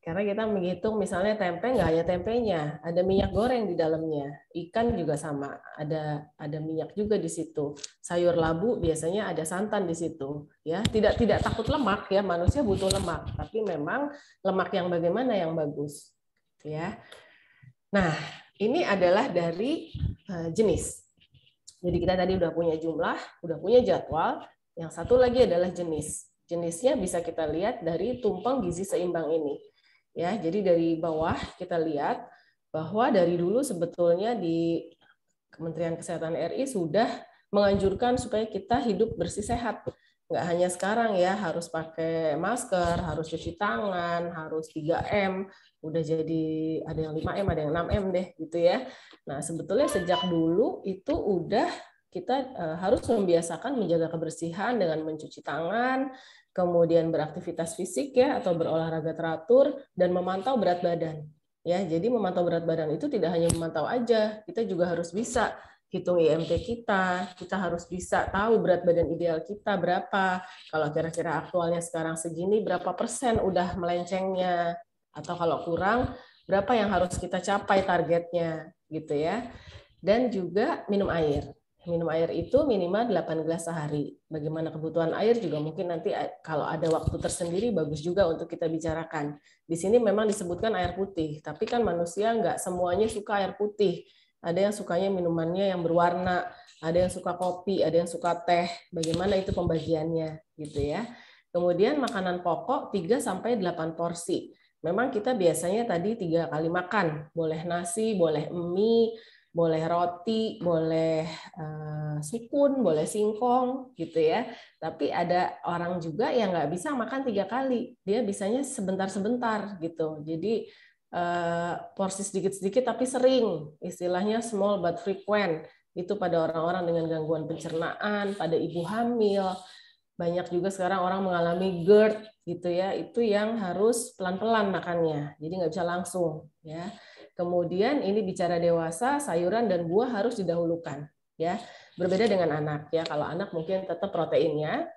Karena kita menghitung misalnya tempe, nggak hanya tempenya, ada minyak goreng di dalamnya, ikan juga sama, ada minyak juga di situ. Sayur labu biasanya ada santan di situ, ya. Tidak takut lemak ya, manusia butuh lemak, tapi memang lemak yang bagaimana yang bagus, ya. Nah, ini adalah dari jenis. Jadi kita tadi udah punya jumlah, udah punya jadwal. Yang satu lagi adalah jenis. Jenisnya bisa kita lihat dari tumpeng gizi seimbang ini. Ya, jadi dari bawah kita lihat bahwa dari dulu sebetulnya di Kementerian Kesehatan RI sudah menganjurkan supaya kita hidup bersih sehat. Nggak hanya sekarang ya, harus pakai masker, harus cuci tangan, harus 3M, udah jadi ada yang 5M, ada yang 6M deh gitu ya. Nah, sebetulnya sejak dulu itu udah kita harus membiasakan menjaga kebersihan dengan mencuci tangan, kemudian beraktivitas fisik ya atau berolahraga teratur dan memantau berat badan. Ya, jadi memantau berat badan itu tidak hanya memantau aja, kita juga harus bisa hitung IMT kita harus bisa tahu berat badan ideal kita berapa, kalau kira-kira aktualnya sekarang segini, berapa persen udah melencengnya, atau kalau kurang, berapa yang harus kita capai targetnya, gitu ya. Dan juga minum air. Minum air itu minimal 8 gelas sehari. Bagaimana kebutuhan air juga mungkin nanti kalau ada waktu tersendiri bagus juga untuk kita bicarakan. Di sini memang disebutkan air putih, tapi kan manusia nggak semuanya suka air putih. Ada yang sukanya minumannya yang berwarna, ada yang suka kopi, ada yang suka teh. Bagaimana itu pembagiannya gitu ya. Kemudian makanan pokok 3-8 porsi. Memang kita biasanya tadi 3 kali makan. Boleh nasi, boleh mie, boleh roti, boleh sukun, boleh singkong gitu ya. Tapi ada orang juga yang nggak bisa makan 3 kali. Dia bisanya sebentar-sebentar gitu. Jadi porsi sedikit-sedikit tapi sering, istilahnya small but frequent, itu pada orang-orang dengan gangguan pencernaan, pada ibu hamil, banyak juga sekarang orang mengalami GERD gitu ya, itu yang harus pelan-pelan makannya, jadi nggak bisa langsung ya. Kemudian ini bicara dewasa, sayuran dan buah harus didahulukan ya, berbeda dengan anak ya. Kalau anak mungkin tetap proteinnya,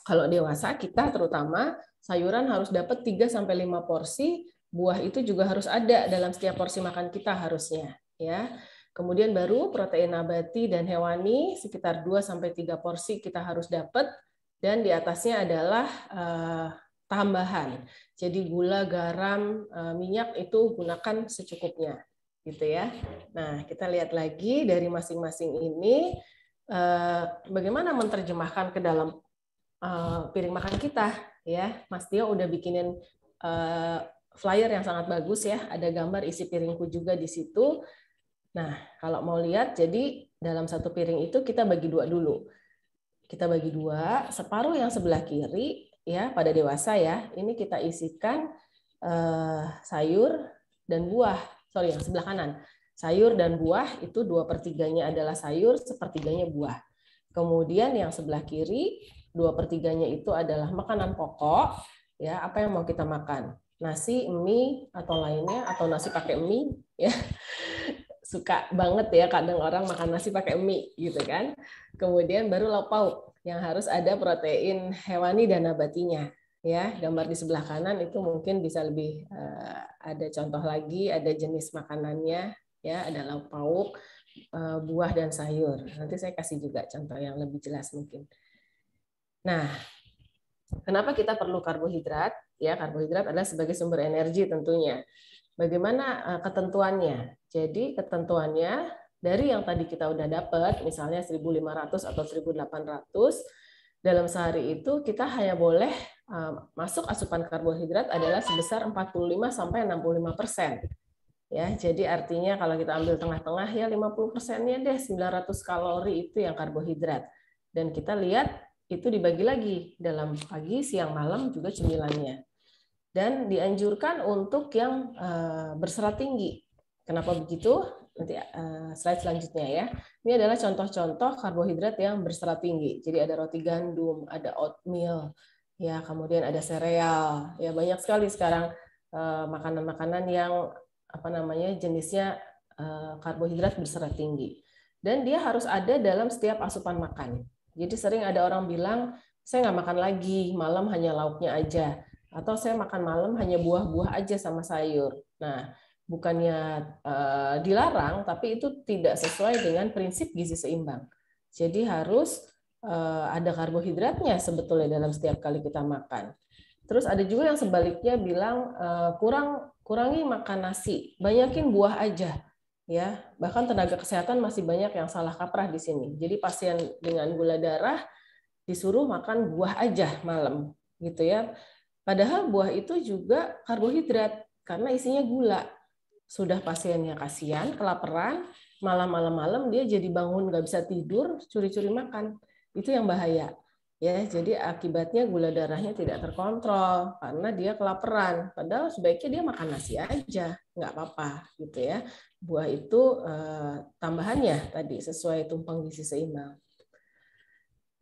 kalau dewasa kita terutama sayuran harus dapat 3-5 porsi. Buah itu juga harus ada dalam setiap porsi makan kita harusnya ya. Kemudian baru protein nabati dan hewani sekitar 2-3 porsi kita harus dapat, dan di atasnya adalah tambahan. Jadi gula, garam, minyak itu gunakan secukupnya gitu ya. Nah, kita lihat lagi dari masing-masing ini bagaimana menerjemahkan ke dalam piring makan kita ya. Mas Tio udah bikinin flyer yang sangat bagus ya, ada gambar isi piringku juga di situ. Nah, kalau mau lihat, jadi dalam satu piring itu kita bagi 2 dulu. Kita bagi 2, separuh yang sebelah kiri ya pada dewasa ya, ini kita isikan sayur dan buah. Sorry, yang sebelah kanan. Sayur dan buah itu 2/3-nya adalah sayur, 1/3-nya buah. Kemudian yang sebelah kiri 2/3-nya itu adalah makanan pokok ya, apa yang mau kita makan. Nasi, mie, atau lainnya, atau nasi pakai mie, ya suka banget ya kadang orang makan nasi pakai mie gitu kan. Kemudian baru lauk pauk yang harus ada protein hewani dan nabatinya. Ya, gambar di sebelah kanan itu mungkin bisa lebih ada contoh lagi, ada jenis makanannya, ya ada lauk pauk, buah dan sayur. Nanti saya kasih juga contoh yang lebih jelas mungkin. Nah, kenapa kita perlu karbohidrat? Ya, karbohidrat adalah sebagai sumber energi tentunya. Bagaimana ketentuannya? Jadi ketentuannya dari yang tadi kita udah dapat, misalnya 1.500 atau 1.800, dalam sehari itu kita hanya boleh masuk asupan karbohidrat adalah sebesar 45-65%. Ya, jadi artinya kalau kita ambil tengah-tengah ya 50%-nya deh 900 kalori itu yang karbohidrat. Dan kita lihat itu dibagi lagi dalam pagi, siang, malam juga cemilannya. Dan dianjurkan untuk yang berserat tinggi. Kenapa begitu? Nanti slide selanjutnya ya. Ini adalah contoh-contoh karbohidrat yang berserat tinggi. Jadi ada roti gandum, ada oatmeal, ya kemudian ada sereal. Ya banyak sekali sekarang makanan-makanan yang apa namanya jenisnya karbohidrat berserat tinggi. Dan dia harus ada dalam setiap asupan makan. Jadi sering ada orang bilang, saya nggak makan lagi, malam hanya lauknya aja. Atau saya makan malam hanya buah-buah aja sama sayur. Nah, bukannya dilarang, tapi itu tidak sesuai dengan prinsip gizi seimbang. Jadi harus ada karbohidratnya sebetulnya dalam setiap kali kita makan. Terus ada juga yang sebaliknya bilang kurangi makan nasi, banyakin buah aja. ya. Bahkan tenaga kesehatan masih banyak yang salah kaprah di sini. Jadi pasien dengan gula darah disuruh makan buah aja malam, gitu ya. Padahal buah itu juga karbohidrat karena isinya gula. Sudah pasiennya kasihan, kelaparan, malam-malam dia jadi bangun nggak bisa tidur, curi-curi makan. Itu yang bahaya. Ya, jadi akibatnya gula darahnya tidak terkontrol karena dia kelaparan. Padahal sebaiknya dia makan nasi aja, nggak apa-apa, gitu ya. Buah itu tambahannya tadi sesuai tumpang gizi seimbang.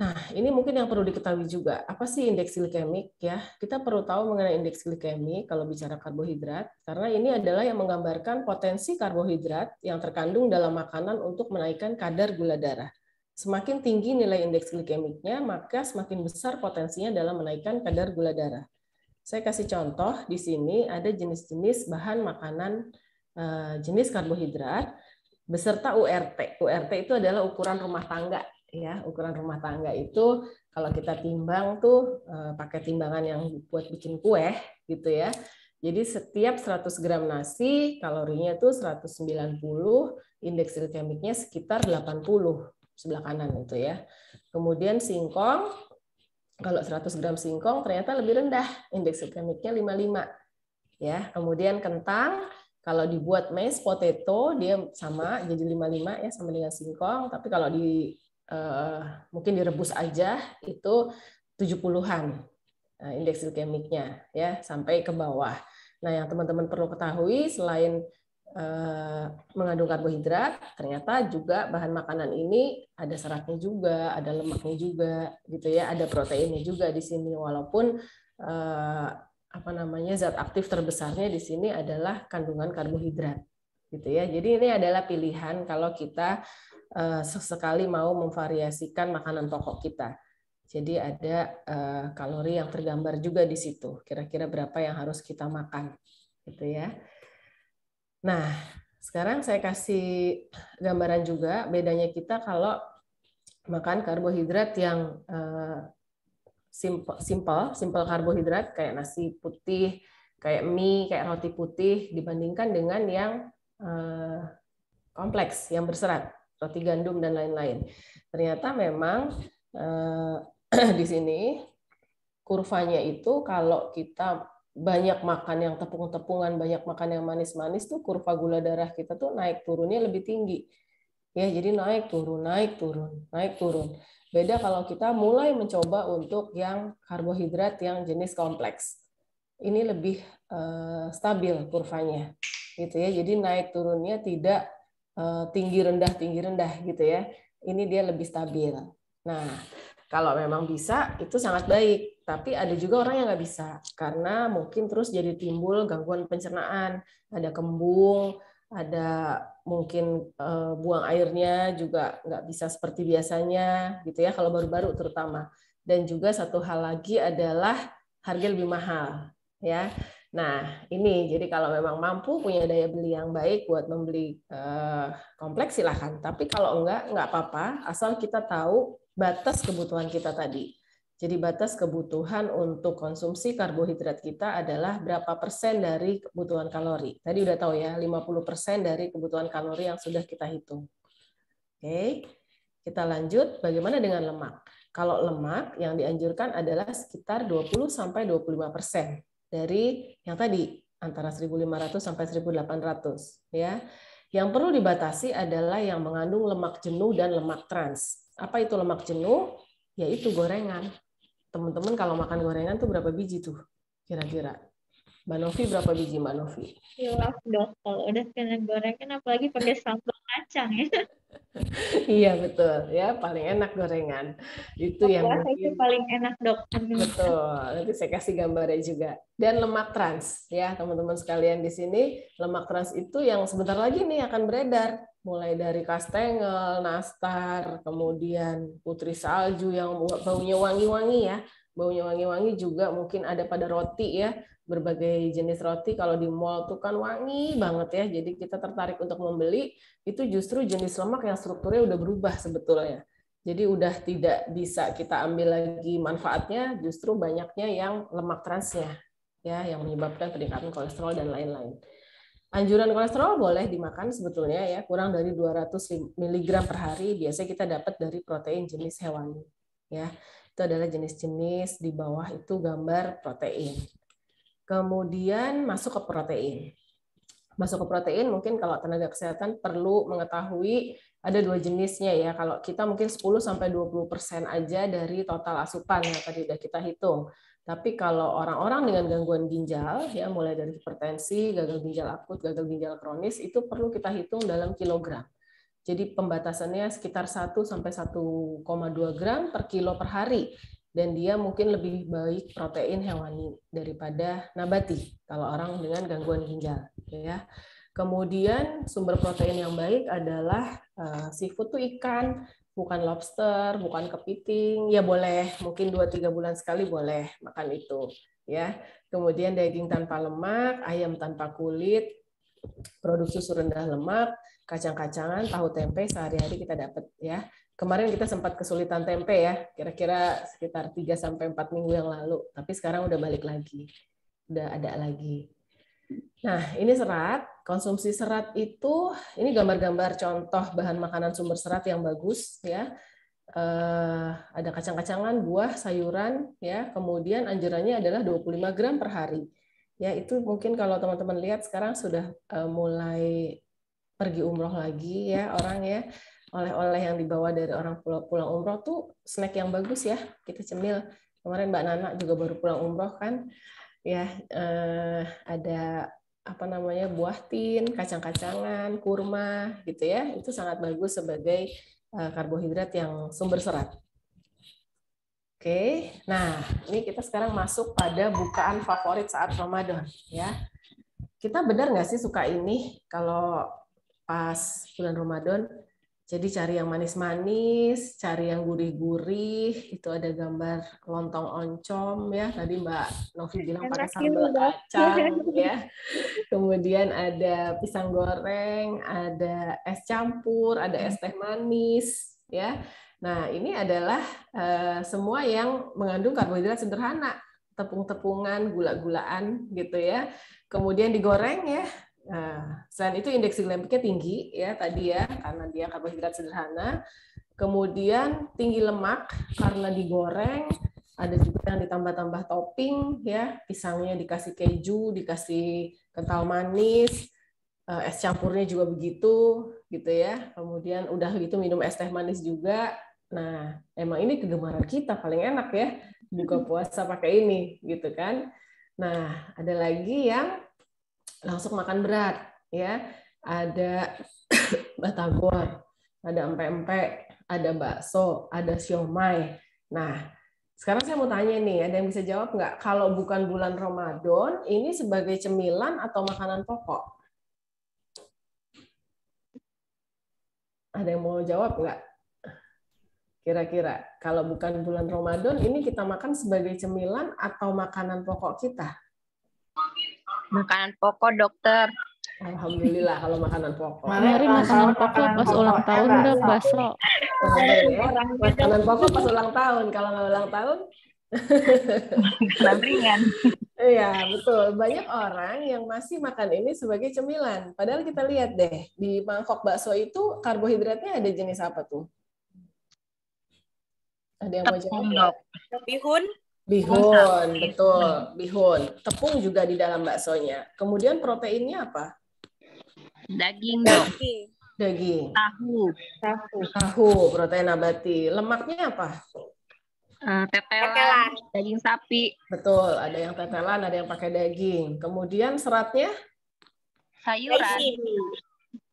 Nah, ini mungkin yang perlu diketahui juga. Apa sih indeks glikemik ya? Kita perlu tahu mengenai indeks glikemik kalau bicara karbohidrat, karena ini adalah yang menggambarkan potensi karbohidrat yang terkandung dalam makanan untuk menaikkan kadar gula darah. Semakin tinggi nilai indeks glikemiknya, maka semakin besar potensinya dalam menaikkan kadar gula darah. Saya kasih contoh di sini ada jenis-jenis bahan makanan jenis karbohidrat beserta URT. URT itu adalah ukuran rumah tangga. Ya, ukuran rumah tangga itu kalau kita timbang tuh pakai timbangan yang buat bikin kue gitu ya. Jadi setiap 100 gram nasi kalorinya tuh 190, indeks glikemiknya sekitar 80 sebelah kanan itu ya. Kemudian singkong, kalau 100 gram singkong ternyata lebih rendah, indeks glikemiknya 55 ya. Kemudian kentang kalau dibuat mashed potato dia sama jadi 55 ya, sama dengan singkong, tapi kalau mungkin direbus aja itu 70-an indeks glikemiknya ya, sampai ke bawah. Nah, yang teman-teman perlu ketahui selain mengandung karbohidrat, ternyata juga bahan makanan ini ada seratnya juga, ada lemaknya juga gitu ya, ada proteinnya juga di sini, walaupun zat aktif terbesarnya di sini adalah kandungan karbohidrat gitu ya. Jadi ini adalah pilihan kalau kita sesekali mau memvariasikan makanan pokok kita. Jadi ada kalori yang tergambar juga di situ. Kira-kira berapa yang harus kita makan, gitu ya. Nah, sekarang saya kasih gambaran juga bedanya kita kalau makan karbohidrat yang simple karbohidrat kayak nasi putih, kayak mie, kayak roti putih dibandingkan dengan yang kompleks, yang berserat, roti gandum dan lain-lain. Ternyata memang di sini kurvanya itu kalau kita banyak makan yang tepung-tepungan, banyak makan yang manis-manis tuh kurva gula darah kita tuh naik turunnya lebih tinggi. Ya, jadi naik turun, naik turun, naik turun. Beda kalau kita mulai mencoba untuk yang karbohidrat yang jenis kompleks. Ini lebih stabil kurvanya. Gitu ya. Jadi naik turunnya tidak tinggi rendah gitu ya. Ini dia lebih stabil. Nah, kalau memang bisa itu sangat baik, tapi ada juga orang yang nggak bisa karena mungkin terus jadi timbul gangguan pencernaan, ada kembung, ada mungkin buang airnya juga nggak bisa seperti biasanya gitu ya, kalau baru-baru terutama. Dan juga satu hal lagi adalah harga lebih mahal ya. Nah, ini jadi kalau memang mampu punya daya beli yang baik buat membeli kompleks silahkan. Tapi kalau nggak apa-apa, asal kita tahu batas kebutuhan kita tadi. Jadi batas kebutuhan untuk konsumsi karbohidrat kita adalah berapa persen dari kebutuhan kalori. Tadi udah tahu ya, 50% dari kebutuhan kalori yang sudah kita hitung. Oke, kita lanjut. Bagaimana dengan lemak? Kalau lemak yang dianjurkan adalah sekitar 20-25% dari yang tadi antara 1.500 sampai 1.800 ya. Yang perlu dibatasi adalah yang mengandung lemak jenuh dan lemak trans. Apa itu lemak jenuh? Yaitu gorengan. Teman-teman kalau makan gorengan tuh berapa biji tuh kira-kira? Mbak Novi berapa biji Mbak Novi? Hilaf dok, kalau udah kena gorengan apalagi pakai sambal kacang ya. Iya betul ya, paling enak gorengan. Itu yang mungkin itu paling enak dok. Betul. Nanti saya kasih gambarnya juga. Dan lemak trans ya teman-teman sekalian di sini, lemak trans itu yang sebentar lagi nih akan beredar, mulai dari kastengel, nastar, kemudian putri salju yang baunya wangi-wangi ya. Baunya wangi-wangi juga mungkin ada pada roti ya. Berbagai jenis roti kalau di mall tuh kan wangi banget ya. Jadi kita tertarik untuk membeli, itu justru jenis lemak yang strukturnya udah berubah sebetulnya. Jadi udah tidak bisa kita ambil lagi manfaatnya, justru banyaknya yang lemak transnya ya, yang menyebabkan peningkatan kolesterol dan lain-lain. Anjuran kolesterol boleh dimakan sebetulnya ya, kurang dari 200 mg per hari. Biasanya kita dapat dari protein jenis hewani. Ya, itu adalah jenis-jenis di bawah itu gambar protein. Kemudian masuk ke protein. Masuk ke protein mungkin kalau tenaga kesehatan perlu mengetahui ada 2 jenisnya ya. Kalau kita mungkin 10-20% aja dari total asupan yang tadi udah kita hitung. Tapi kalau orang-orang dengan gangguan ginjal, ya mulai dari hipertensi, gagal ginjal akut, gagal ginjal kronis, itu perlu kita hitung dalam kilogram. Jadi pembatasannya sekitar 1-1,2 gram per kilo per hari. Dan dia mungkin lebih baik protein hewani daripada nabati, kalau orang dengan gangguan ginjal. Ya. Kemudian sumber protein yang baik adalah seafood tuh ikan, bukan lobster, bukan kepiting, ya boleh, mungkin 2-3 bulan sekali boleh makan itu, ya. Kemudian daging tanpa lemak, ayam tanpa kulit, produk susu rendah lemak, kacang-kacangan, tahu tempe sehari-hari kita dapat, ya. Kemarin kita sempat kesulitan tempe ya, kira-kira sekitar 3-4 minggu yang lalu, tapi sekarang udah balik lagi, udah ada lagi. Nah, ini serat. Konsumsi serat itu, ini gambar-gambar contoh bahan makanan sumber serat yang bagus ya. Ada kacang-kacangan, buah, sayuran ya. Kemudian anjurannya adalah 25 gram per hari. Ya, itu mungkin kalau teman-teman lihat sekarang sudah mulai pergi umroh lagi ya orang ya. Oleh-oleh yang dibawa dari orang pulang umroh tuh snack yang bagus ya. Kita cemil. Kemarin Mbak Nana juga baru pulang umroh kan. Ya, ada apa namanya buah tin, kacang-kacangan, kurma gitu ya. Itu sangat bagus sebagai karbohidrat yang sumber serat. Oke. Nah, ini kita sekarang masuk pada bukaan favorit saat Ramadan ya. Kita benar nggak sih suka ini kalau pas bulan Ramadan? Jadi cari yang manis-manis, cari yang gurih-gurih. Itu ada gambar lontong oncom ya. Tadi Mbak Novi bilang pakai sambal kacang ya. Kemudian ada pisang goreng, ada es campur, ada es teh manis ya. Nah, ini adalah semua yang mengandung karbohidrat sederhana, tepung-tepungan, gula-gulaan gitu ya. Kemudian digoreng ya. Nah, selain itu indeks glikemiknya tinggi ya tadi ya karena dia karbohidrat sederhana. Kemudian tinggi lemak karena digoreng. Ada juga yang ditambah-tambah topping ya, pisangnya dikasih keju, dikasih kental manis, es campurnya juga begitu gitu ya. Kemudian udah gitu minum es teh manis juga. Nah, emang ini kegemaran kita paling enak ya buka puasa pakai ini gitu kan. Nah, ada lagi yang langsung makan berat ya, ada batagor, ada empek-empek, ada bakso, ada siomay. Nah, sekarang saya mau tanya nih, ada yang bisa jawab nggak? Kalau bukan bulan Ramadan, ini sebagai cemilan atau makanan pokok? Ada yang mau jawab nggak? Kira-kira, kalau bukan bulan Ramadan, ini kita makan sebagai cemilan atau makanan pokok kita? Makanan pokok, dokter. Alhamdulillah kalau makanan pokok. Kemarin makanan pokok pas ulang tahun udah bakso. Makanan pokok pas ulang tahun. Kalau nggak ulang tahun, Makanan ringan. iya betul. Banyak orang yang masih makan ini sebagai cemilan. Padahal kita lihat deh di mangkok bakso itu karbohidratnya ada jenis apa tuh? Ada yang mau jawab? Bihun. Bihun, betul. Bihun. Tepung juga di dalam baksonya. Kemudian proteinnya apa? Daging, dok. Daging. Tahu. Protein nabati. Lemaknya apa? Tetelan. Daging sapi. Betul, ada yang tetelan, ada yang pakai daging. Kemudian seratnya?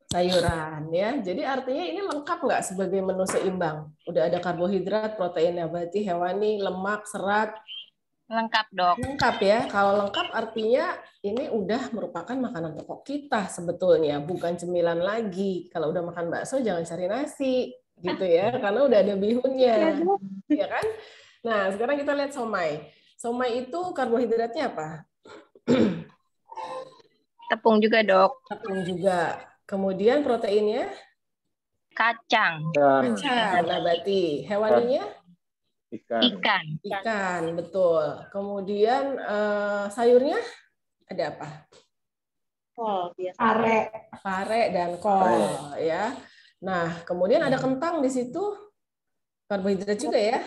Sayuran ya. Jadi artinya ini lengkap nggak sebagai menu seimbang? Udah ada karbohidrat, protein nabati, hewani, lemak, serat. Lengkap, dok. Lengkap ya. Kalau lengkap artinya ini udah merupakan makanan pokok kita sebetulnya, bukan cemilan lagi. Kalau udah makan bakso jangan cari nasi gitu ya, karena udah ada bihunnya. Ya kan? Nah, sekarang kita lihat somai. Somai itu karbohidratnya apa? Tepung juga, dok. Tepung juga. Kemudian proteinnya? Kacang. Nabati. Hewaninya? Ikan, betul. Kemudian sayurnya ada apa? kol biasanya. Are. pare dan kol ya. Nah, kemudian ada kentang di situ, karbohidrat juga ya.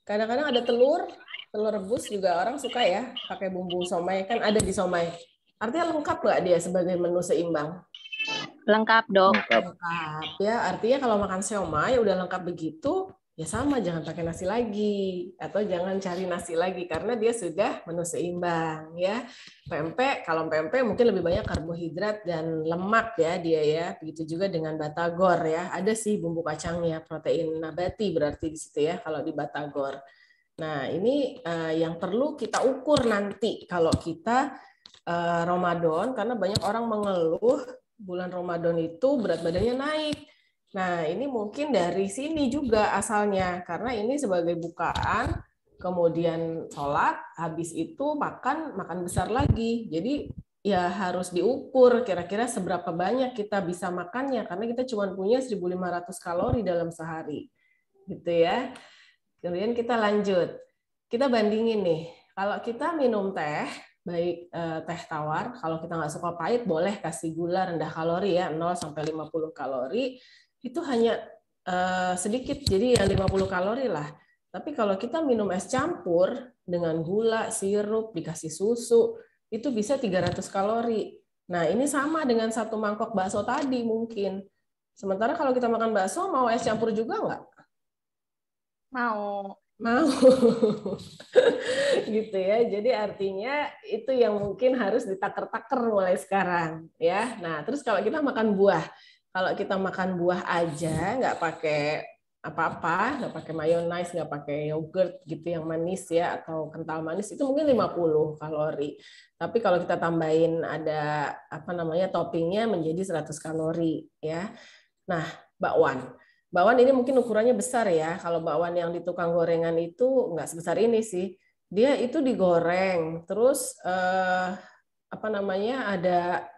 Kadang-kadang ada telur rebus juga orang suka ya, pakai bumbu somai kan ada di somai. Artinya lengkap nggak dia sebagai menu seimbang? Lengkap, Dok. Lengkap ya, artinya kalau makan siomay udah lengkap begitu, ya sama, jangan pakai nasi lagi atau jangan cari nasi lagi karena dia sudah menu seimbang ya. Pempek, kalau pempek mungkin lebih banyak karbohidrat dan lemak ya dia ya. Begitu juga dengan batagor ya. Ada sih bumbu kacangnya, protein nabati berarti di situ ya kalau di batagor. Nah, ini yang perlu kita ukur nanti kalau kita Ramadan karena banyak orang mengeluh bulan Ramadan itu berat badannya naik. Nah, ini mungkin dari sini juga asalnya, karena ini sebagai bukaan, kemudian sholat, habis itu makan besar lagi. Jadi ya harus diukur kira-kira seberapa banyak kita bisa makannya, karena kita cuma punya 1.500 kalori dalam sehari. Gitu ya. Kemudian kita lanjut. Kita bandingin nih, kalau kita minum teh, baik teh tawar, kalau kita nggak suka pahit boleh kasih gula rendah kalori ya, 0 sampai 50 kalori, itu hanya sedikit, jadi yang 50 kalori lah. Tapi kalau kita minum es campur dengan gula, sirup, dikasih susu, itu bisa 300 kalori. Nah, ini sama dengan satu mangkok bakso tadi mungkin. Sementara kalau kita makan bakso, mau es campur juga nggak? Mau. Mau. Gitu ya. Jadi artinya itu yang mungkin harus ditaker-taker mulai sekarang ya. Nah, terus kalau kita makan buah, kalau kita makan buah aja nggak pakai apa-apa, nggak pakai mayonaise, nggak pakai yogurt gitu yang manis ya atau kental manis, itu mungkin 50 kalori. Tapi kalau kita tambahin ada apa namanya toppingnya menjadi 100 kalori ya. Nah, bakwan. Bakwan ini mungkin ukurannya besar ya. Kalau bakwan yang di tukang gorengan itu nggak sebesar ini sih. Dia itu digoreng, terus apa namanya ada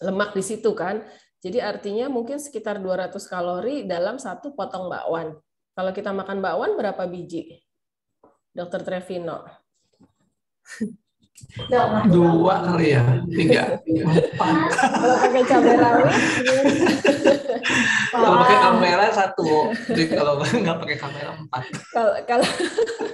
lemak di situ kan. Jadi artinya mungkin sekitar 200 kalori dalam satu potong bakwan. Kalau kita makan bakwan berapa biji? Dr. Trevino. 2 kali ya, 3, 4. Kalau pakai cabai rawit, Kalau pakai kamera 1, jadi kalau nggak pakai kamera 4.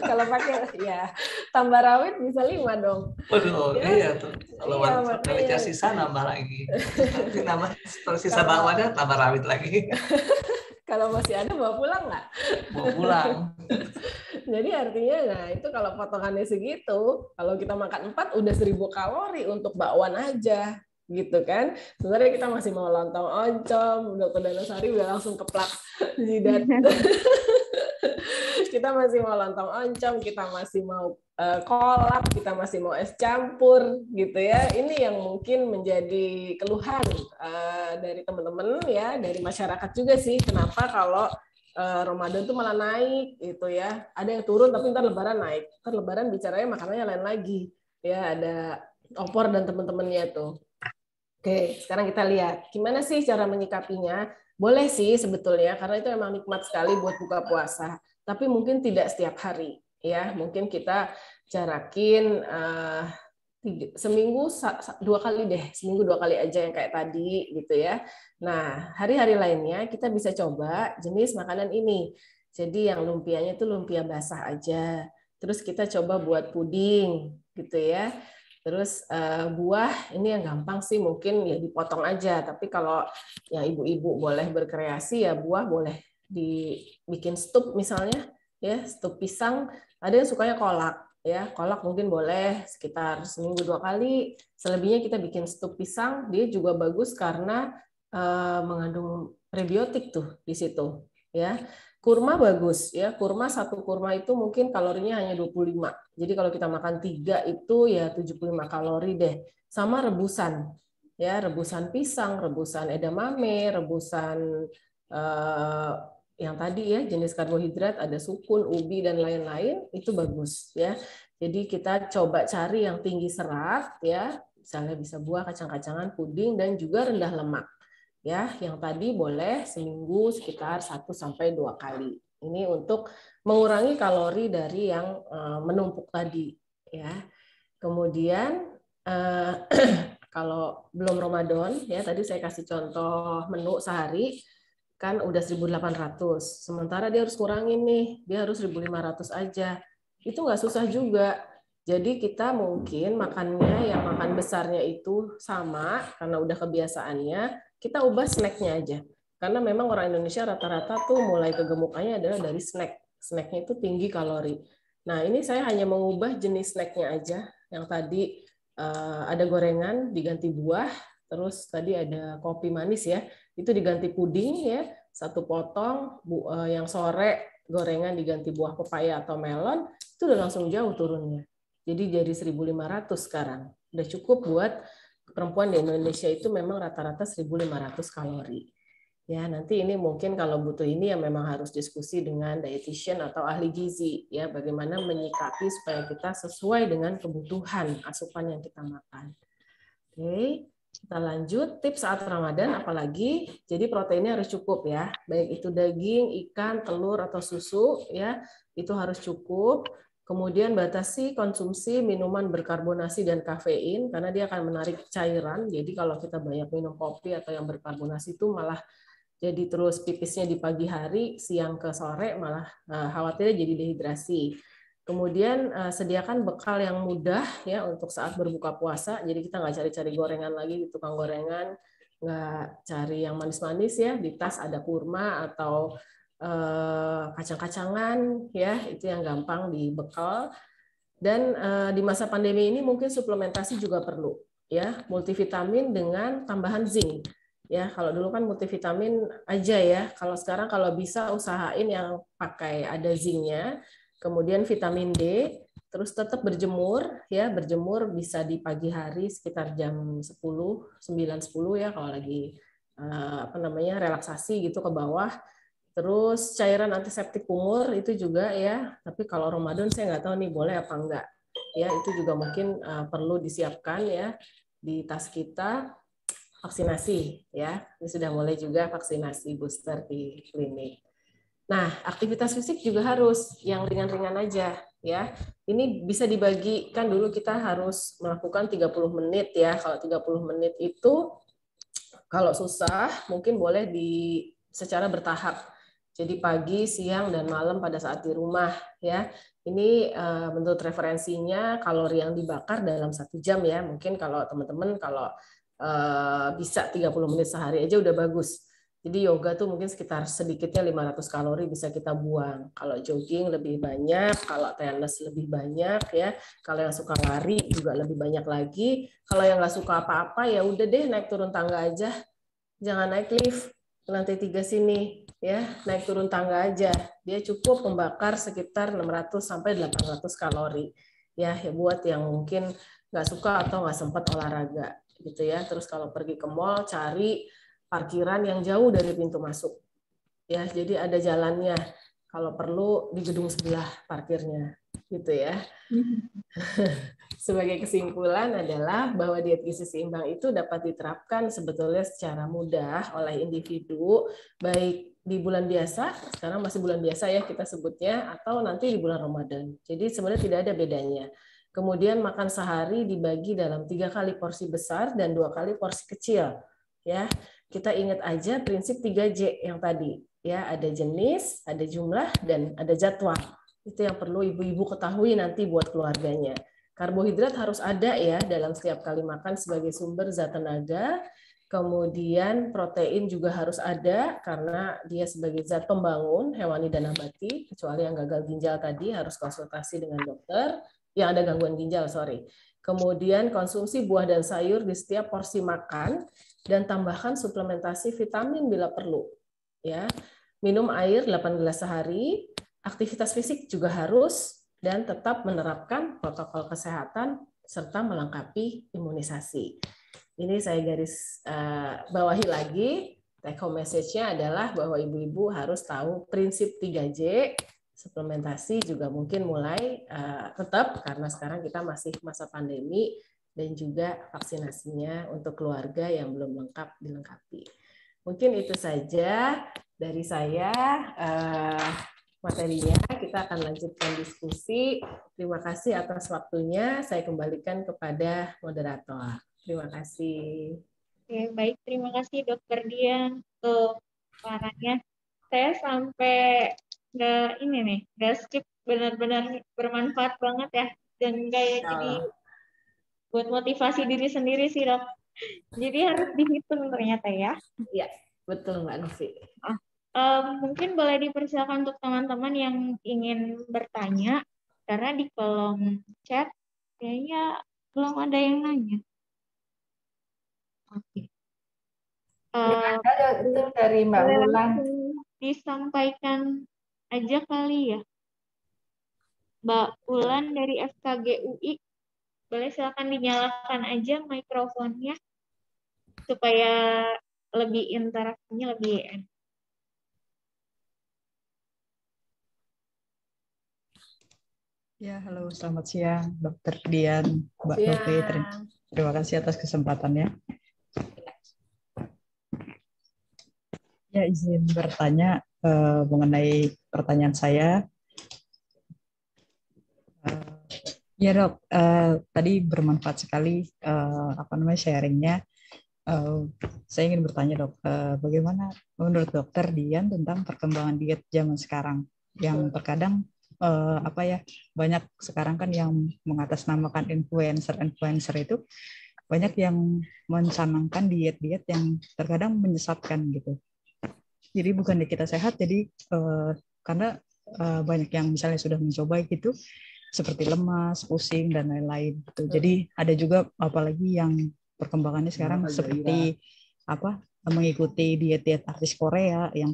kalau pakai ya tambah rawit bisa 5 dong. Waduh, Ya? iya tuh. Kalau Iya, rawitnya sisa nambah lagi. Nanti nambah sisa bakwannya tambah rawit lagi. Kalau masih ada bawa pulang nggak? Mau pulang. Jadi artinya, nah itu kalau potongannya segitu, kalau kita makan 4 udah 1.000 kalori untuk bakwan aja, gitu kan? Sebenarnya kita masih mau lontong oncom, Dr. Danasari udah langsung keplak jidat. Kita masih mau lontong oncom, kita masih mau kolak, kita masih mau es campur, gitu ya. Ini yang mungkin menjadi keluhan dari teman-teman ya, dari masyarakat juga sih. Kenapa kalau Ramadan tuh malah naik gitu ya. Ada yang turun tapi ntar Lebaran naik. Ntar Lebaran bicaranya makanannya lain lagi. Ya ada opor dan teman-temannya tuh. Oke, sekarang kita lihat gimana sih cara menyikapinya. Boleh sih sebetulnya karena itu memang nikmat sekali buat buka puasa. Tapi mungkin tidak setiap hari ya. Mungkin kita jarakin seminggu 2 kali deh, seminggu 2 kali aja yang kayak tadi gitu ya. Nah, hari-hari lainnya kita bisa coba jenis makanan ini. Jadi yang lumpianya itu lumpia basah aja. Terus kita coba buat puding gitu ya. Terus buah ini yang gampang sih mungkin ya dipotong aja. Tapi kalau yang ibu-ibu boleh berkreasi ya buah boleh dibikin stup misalnya ya, stup pisang. Ada yang sukanya kolak. Ya, kolak mungkin boleh sekitar seminggu 2 kali. Selebihnya kita bikin stup pisang, dia juga bagus karena mengandung prebiotik tuh di situ. Ya, kurma bagus ya. Kurma satu kurma itu mungkin kalorinya hanya 25. Jadi kalau kita makan 3 itu ya 75 kalori deh. Sama rebusan. Ya, rebusan pisang, rebusan edamame, rebusan yang tadi ya jenis karbohidrat ada sukun, ubi dan lain-lain itu bagus ya. Jadi kita coba cari yang tinggi serat ya, misalnya bisa buah, kacang-kacangan, puding dan juga rendah lemak. Ya, yang tadi boleh seminggu sekitar 1 sampai 2 kali. Ini untuk mengurangi kalori dari yang menumpuk tadi ya. Kemudian kalau belum Ramadan, ya tadi saya kasih contoh menu sehari, kan udah 1.800. Sementara dia harus kurangin nih, dia harus 1.500 aja. Itu nggak susah juga. Jadi kita mungkin makannya yang makan besarnya itu sama, karena udah kebiasaannya, kita ubah snacknya aja. Karena memang orang Indonesia rata-rata tuh mulai kegemukannya adalah dari snack. Snacknya itu tinggi kalori. Nah, ini saya hanya mengubah jenis snacknya aja. Yang tadi ada gorengan diganti buah, terus tadi ada kopi manis ya, itu diganti puding ya, 1 potong, yang sore gorengan diganti buah pepaya atau melon, itu udah langsung jauh turunnya. Jadi jadi 1.500 sekarang. Udah cukup buat perempuan di Indonesia itu memang rata-rata 1.500 kalori. Ya, nanti ini mungkin kalau butuh ini ya memang harus diskusi dengan dietitian atau ahli gizi ya, bagaimana menyikapi supaya kita sesuai dengan kebutuhan asupan yang kita makan. Oke, kita lanjut tips saat Ramadan apalagi. Jadi proteinnya harus cukup ya, baik itu daging, ikan, telur atau susu ya, itu harus cukup. Kemudian batasi konsumsi minuman berkarbonasi dan kafein karena dia akan menarik cairan. Jadi kalau kita banyak minum kopi atau yang berkarbonasi itu malah jadi terus pipisnya di pagi hari, siang ke sore malah khawatirnya jadi dehidrasi. Kemudian sediakan bekal yang mudah ya untuk saat berbuka puasa. Jadi kita nggak cari-cari gorengan lagi di tukang gorengan, nggak cari yang manis-manis ya. Di tas ada kurma atau kacang-kacangan ya, itu yang gampang dibekal. Dan di masa pandemi ini mungkin suplementasi juga perlu ya, multivitamin dengan tambahan zinc. Ya, kalau dulu kan multivitamin aja ya. Kalau sekarang kalau bisa usahain yang pakai ada zincnya, kemudian vitamin D, terus tetap berjemur ya. Berjemur bisa di pagi hari sekitar jam 10, 9-10 ya kalau lagi relaksasi gitu ke bawah. Terus cairan antiseptik kumur itu juga ya. Tapi kalau Ramadan saya nggak tahu nih boleh apa enggak. Ya, itu juga mungkin perlu disiapkan ya di tas kita. Vaksinasi ya, ini sudah mulai juga vaksinasi booster di klinik. Nah, aktivitas fisik juga harus yang ringan-ringan aja ya. Ini bisa dibagikan dulu, kita harus melakukan 30 menit ya. Kalau 30 menit itu kalau susah mungkin boleh secara bertahap. Jadi pagi, siang, dan malam pada saat di rumah ya. Ini menurut referensinya kalori yang dibakar dalam 1 jam ya. Mungkin kalau teman-teman kalau bisa 30 menit sehari aja udah bagus. Jadi yoga tuh mungkin sekitar sedikitnya 500 kalori bisa kita buang. Kalau jogging lebih banyak, kalau tenis lebih banyak ya. Kalau yang suka lari juga lebih banyak lagi. Kalau yang nggak suka apa-apa ya udah deh naik turun tangga aja. Jangan naik lift ke lantai 3 sini ya, naik turun tangga aja. Dia cukup membakar sekitar 600 sampai 800 kalori. Ya buat yang mungkin nggak suka atau nggak sempat olahraga gitu ya. Terus kalau pergi ke mall cari parkiran yang jauh dari pintu masuk ya, jadi ada jalannya, kalau perlu di gedung sebelah parkirnya gitu ya. Sebagai kesimpulan adalah bahwa diet gizi seimbang itu dapat diterapkan sebetulnya secara mudah oleh individu, baik di bulan biasa, sekarang masih bulan biasa ya kita sebutnya, atau nanti di bulan Ramadan. Jadi sebenarnya tidak ada bedanya. Kemudian makan sehari dibagi dalam 3 kali porsi besar dan 2 kali porsi kecil. Ya, kita ingat aja prinsip 3J yang tadi. Ya, ada jenis, ada jumlah, dan ada jadwal. Itu yang perlu ibu-ibu ketahui nanti buat keluarganya. Karbohidrat harus ada ya dalam setiap kali makan sebagai sumber zat tenaga. Kemudian protein juga harus ada karena dia sebagai zat pembangun hewani dan nabati. Kecuali yang gagal ginjal tadi harus konsultasi dengan dokter. Yang ada gangguan ginjal, sorry. Kemudian konsumsi buah dan sayur di setiap porsi makan dan tambahkan suplementasi vitamin bila perlu. Ya, minum air 8 gelas sehari, aktivitas fisik juga harus, dan tetap menerapkan protokol kesehatan serta melengkapi imunisasi. Ini saya garis bawahi lagi, take home message-nya adalah bahwa ibu-ibu harus tahu prinsip 3J. Suplementasi juga mungkin mulai tetap karena sekarang kita masih masa pandemi, dan juga vaksinasinya untuk keluarga yang belum lengkap dilengkapi. Mungkin itu saja dari saya materinya. Kita akan lanjutkan diskusi. Terima kasih atas waktunya. Saya kembalikan kepada moderator. Terima kasih. Oke, baik. Terima kasih Dokter Dian untuk sarannya. Saya sampai nggak skip, benar-benar bermanfaat banget ya. Dan kayak jadi Oh, buat motivasi diri sendiri sih, Dok. Jadi harus dihitung ternyata ya. iya, betul Mbak Novi. Mungkin boleh dipersilakan untuk teman-teman yang ingin bertanya, karena di kolom chat kayaknya belum ada yang nanya. Oke. Ada itu dari Mbak Boleh Wulan. langsung disampaikan aja kali ya. Mbak Wulan dari FKG UI, boleh silakan dinyalakan aja mikrofonnya supaya lebih interaksinya lebih enak. Ya, halo, selamat siang, Dokter Dian, Mbak Novi. Terima kasih atas kesempatannya. Ya, izin bertanya mengenai pertanyaan saya. Ya dok, tadi bermanfaat sekali sharingnya. Saya ingin bertanya dok, bagaimana menurut Dokter Dian tentang perkembangan diet zaman sekarang yang terkadang banyak sekarang kan yang mengatasnamakan influencer itu banyak yang mencanangkan diet-diet yang terkadang menyesatkan gitu. Jadi bukannya kita sehat, jadi karena banyak yang misalnya sudah mencoba gitu seperti lemas, pusing dan lain-lain gitu. Jadi ada juga apalagi yang perkembangannya sekarang seperti mengikuti diet-diet artis Korea yang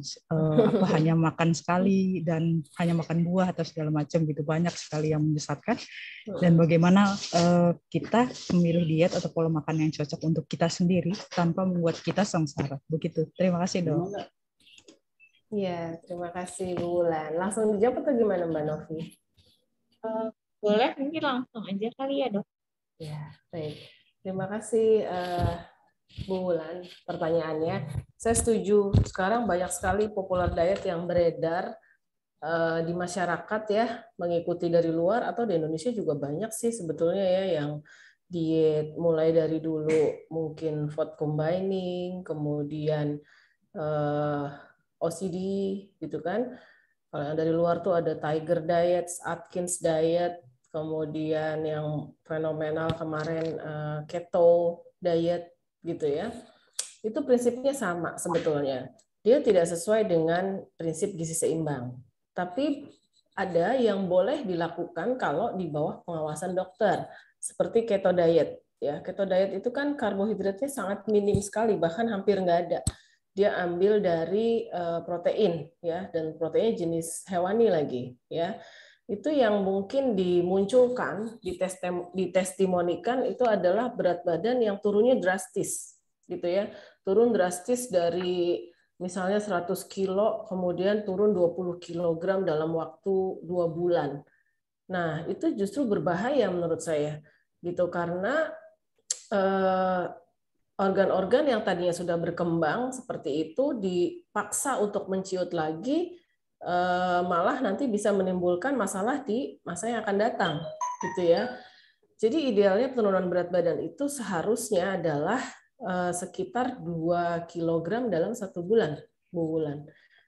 hanya makan sekali dan hanya makan buah atau segala macam gitu, banyak sekali yang menyesatkan. Dan bagaimana kita memilih diet atau pola makan yang cocok untuk kita sendiri tanpa membuat kita sengsara. Begitu. Terima kasih dok. Iya, terima kasih Bu Wulan. Langsung dijawab atau gimana Mbak Novi? Boleh, mungkin langsung aja kali ya dok. Ya, baik. Terima kasih Bu Wulan pertanyaannya. Saya setuju. Sekarang banyak sekali popular diet yang beredar di masyarakat ya, mengikuti dari luar atau di Indonesia juga banyak sih sebetulnya ya yang diet mulai dari dulu mungkin food combining, kemudian OCD gitu kan. Kalau yang dari luar tuh ada Tiger Diet, Atkins Diet, kemudian yang fenomenal kemarin Keto Diet gitu ya. Itu prinsipnya sama sebetulnya. Dia tidak sesuai dengan prinsip gizi seimbang. Tapi ada yang boleh dilakukan kalau di bawah pengawasan dokter, seperti Keto Diet. Ya, Keto Diet itu kan karbohidratnya sangat minim sekali, bahkan hampir nggak ada. Dia ambil dari protein ya, dan proteinnya jenis hewani lagi ya. Itu yang mungkin dimunculkan, ditestimonikan itu adalah berat badan yang turunnya drastis gitu ya. Turun drastis dari misalnya 100 kilo kemudian turun 20 kilogram dalam waktu 2 bulan. Nah, itu justru berbahaya menurut saya gitu, karena organ-organ yang tadinya sudah berkembang seperti itu dipaksa untuk menciut lagi, malah nanti bisa menimbulkan masalah di masa yang akan datang, gitu ya. Jadi idealnya penurunan berat badan itu seharusnya adalah sekitar 2 kg dalam 1 bulan, Bu Wulan.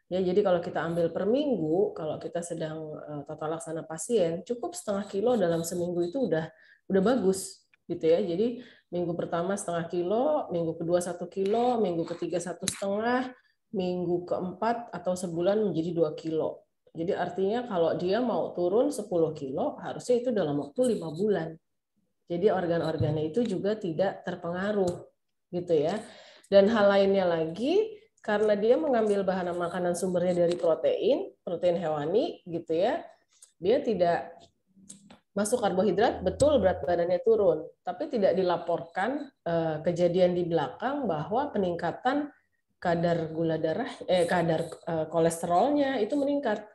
Ya, jadi kalau kita ambil per minggu, kalau kita sedang tata laksana pasien, cukup setengah kilo dalam seminggu itu udah bagus, gitu ya. Jadi minggu pertama setengah kilo, minggu kedua 1 kilo, minggu ketiga 1,5, minggu keempat atau sebulan menjadi 2 kilo. Jadi artinya kalau dia mau turun 10 kilo, harusnya itu dalam waktu 5 bulan. Jadi organ-organnya itu juga tidak terpengaruh, gitu ya. Dan hal lainnya lagi, karena dia mengambil bahan makanan sumbernya dari protein hewani, gitu ya, dia tidak masuk karbohidrat, betul berat badannya turun, tapi tidak dilaporkan kejadian di belakang bahwa peningkatan kadar gula darah, kadar kolesterolnya itu meningkat.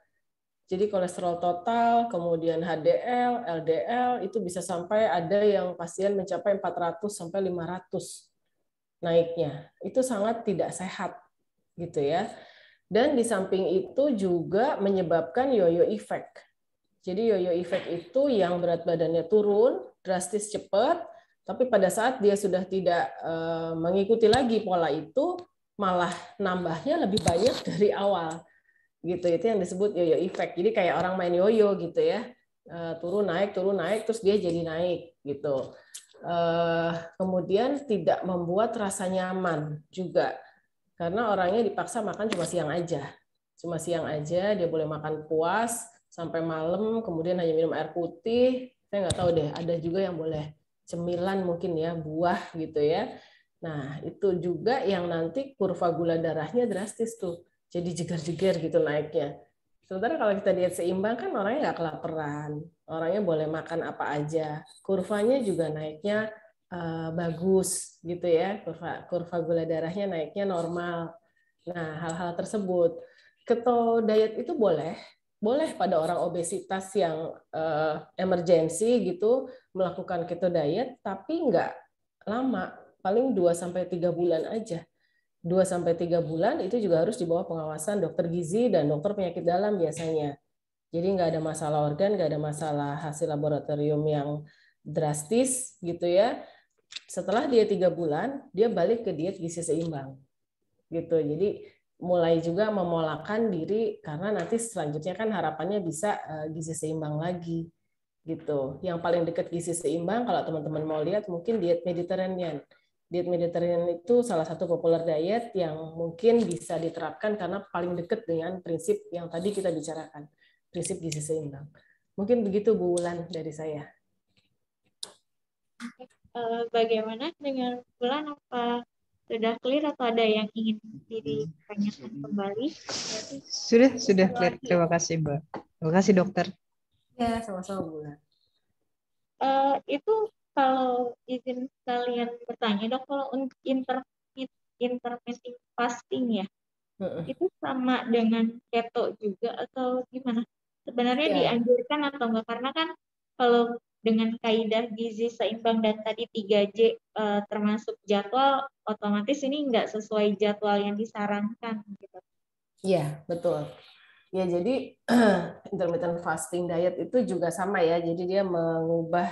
Jadi kolesterol total, kemudian HDL, LDL itu bisa sampai ada yang pasien mencapai 400 sampai 500 naiknya. Itu sangat tidak sehat gitu ya. Dan di samping itu juga menyebabkan yo-yo effect. Jadi yo-yo effect itu yang berat badannya turun drastis cepat, Tapi pada saat dia sudah tidak mengikuti lagi pola itu, malah nambahnya lebih banyak dari awal. Gitu, itu yang disebut yo-yo effect. Jadi kayak orang main yoyo gitu ya, turun naik, terus dia jadi naik gitu. Kemudian tidak membuat rasa nyaman juga, karena orangnya dipaksa makan cuma siang aja, dia boleh makan puas sampai malam, kemudian hanya minum air putih. Saya nggak tahu deh, ada juga yang boleh cemilan mungkin ya, buah gitu ya. Nah itu juga yang nanti kurva gula darahnya drastis tuh, jadi jeger-jeger gitu naiknya. Sementara kalau kita diet seimbang kan orangnya nggak kelaparan, orangnya boleh makan apa aja, kurvanya juga naiknya bagus gitu ya, kurva gula darahnya naiknya normal. Nah hal-hal tersebut, keto diet itu boleh pada orang obesitas yang emergensi gitu melakukan keto diet, tapi nggak lama, paling 2-3 bulan aja. 2-3 bulan itu juga harus di bawah pengawasan dokter gizi dan dokter penyakit dalam biasanya. Jadi nggak ada masalah organ, nggak ada masalah hasil laboratorium yang drastis gitu ya. Setelah dia 3 bulan, dia balik ke diet gizi seimbang. Gitu. Jadi mulai juga memolakan diri karena nanti selanjutnya kan harapannya bisa gizi seimbang lagi. Gitu. Yang paling dekat gizi seimbang kalau teman-teman mau lihat mungkin diet Mediterranean. Diet Mediterranean itu salah satu populer diet yang mungkin bisa diterapkan karena paling dekat dengan prinsip yang tadi kita bicarakan, prinsip gizi seimbang. Mungkin begitu Bu Wulan dari saya. Bagaimana dengan Bulan, apa sudah clear atau ada yang ingin ditanyakan kembali? Sudah clear. Terima kasih Mbak. Terima kasih dokter. Ya, sama-sama Bu Wulan. Itu kalau izin kalian bertanya dok, kalau untuk intermittent fasting ya, itu sama dengan keto juga atau gimana? Sebenarnya dianjurkan atau enggak? Karena kan kalau dengan kaidah gizi seimbang dan tadi 3J termasuk jadwal, otomatis ini enggak sesuai jadwal yang disarankan gitu. Iya, betul. Ya, jadi intermittent fasting diet itu juga sama ya. Jadi dia mengubah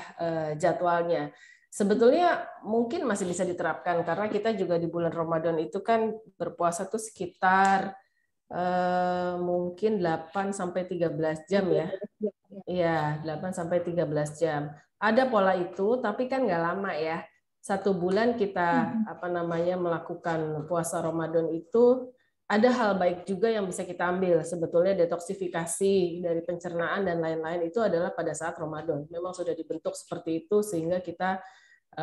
jadwalnya. Sebetulnya mungkin masih bisa diterapkan karena kita juga di bulan Ramadan itu kan berpuasa tuh sekitar mungkin 8-13 jam ya. Iya, 8-13 jam. Ada pola itu, tapi kan nggak lama ya. 1 bulan kita melakukan puasa Ramadan itu, ada hal baik juga yang bisa kita ambil. Sebetulnya detoksifikasi dari pencernaan dan lain-lain itu adalah pada saat Ramadan. Memang sudah dibentuk seperti itu sehingga kita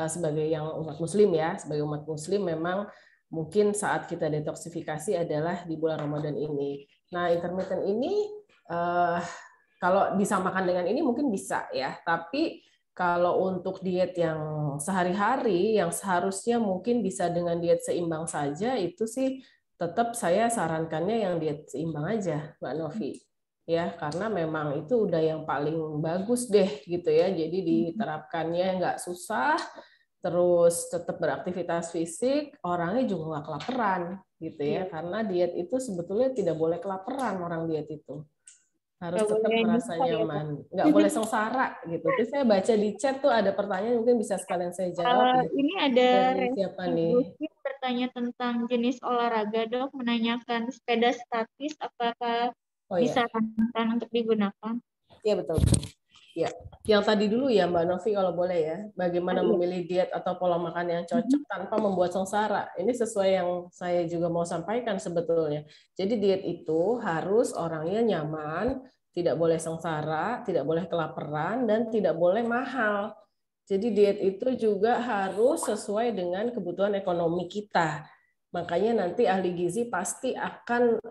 sebagai yang umat muslim ya, sebagai umat muslim memang mungkin saat kita detoksifikasi adalah di bulan Ramadan ini. Nah, intermittent ini kalau disamakan dengan ini mungkin bisa ya, tapi kalau untuk diet yang sehari-hari yang seharusnya mungkin bisa dengan diet seimbang saja, itu sih tetap saya sarankannya yang diet seimbang aja, Mbak Novi. Ya, karena memang itu udah yang paling bagus deh gitu ya. Jadi diterapkannya nggak susah, terus tetap beraktivitas fisik, orangnya juga nggak kelaparan gitu ya. Karena diet itu sebetulnya tidak boleh kelaparan orang diet itu. Harus tetap merasa nyaman, nggak boleh sengsara gitu. Terus saya baca di chat tuh ada pertanyaan, mungkin bisa sekalian saya jawab. Ini ada siapa nih? Bertanya tentang jenis olahraga dok, menanyakan sepeda statis apakah disarankan untuk digunakan? Iya betul. Ya, yang tadi dulu ya Mbak Novi kalau boleh ya, bagaimana memilih diet atau pola makan yang cocok tanpa membuat sengsara. Ini sesuai yang saya juga mau sampaikan sebetulnya. Jadi diet itu harus orangnya nyaman, tidak boleh sengsara, tidak boleh kelaparan, dan tidak boleh mahal. Jadi diet itu juga harus sesuai dengan kebutuhan ekonomi kita. Makanya nanti ahli gizi pasti akan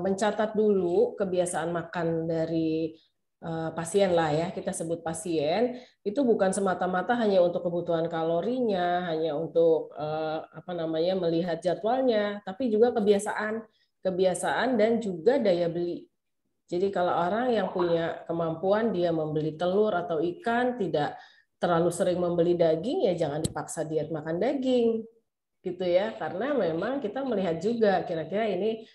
mencatat dulu kebiasaan makan dari pasien lah ya, kita sebut pasien, itu bukan semata-mata hanya untuk kebutuhan kalorinya, hanya untuk melihat jadwalnya, tapi juga kebiasaan dan juga daya beli. Jadi kalau orang yang punya kemampuan dia membeli telur atau ikan, tidak terlalu sering membeli daging, ya jangan dipaksa diet makan daging gitu ya, karena memang kita melihat juga kira-kira ini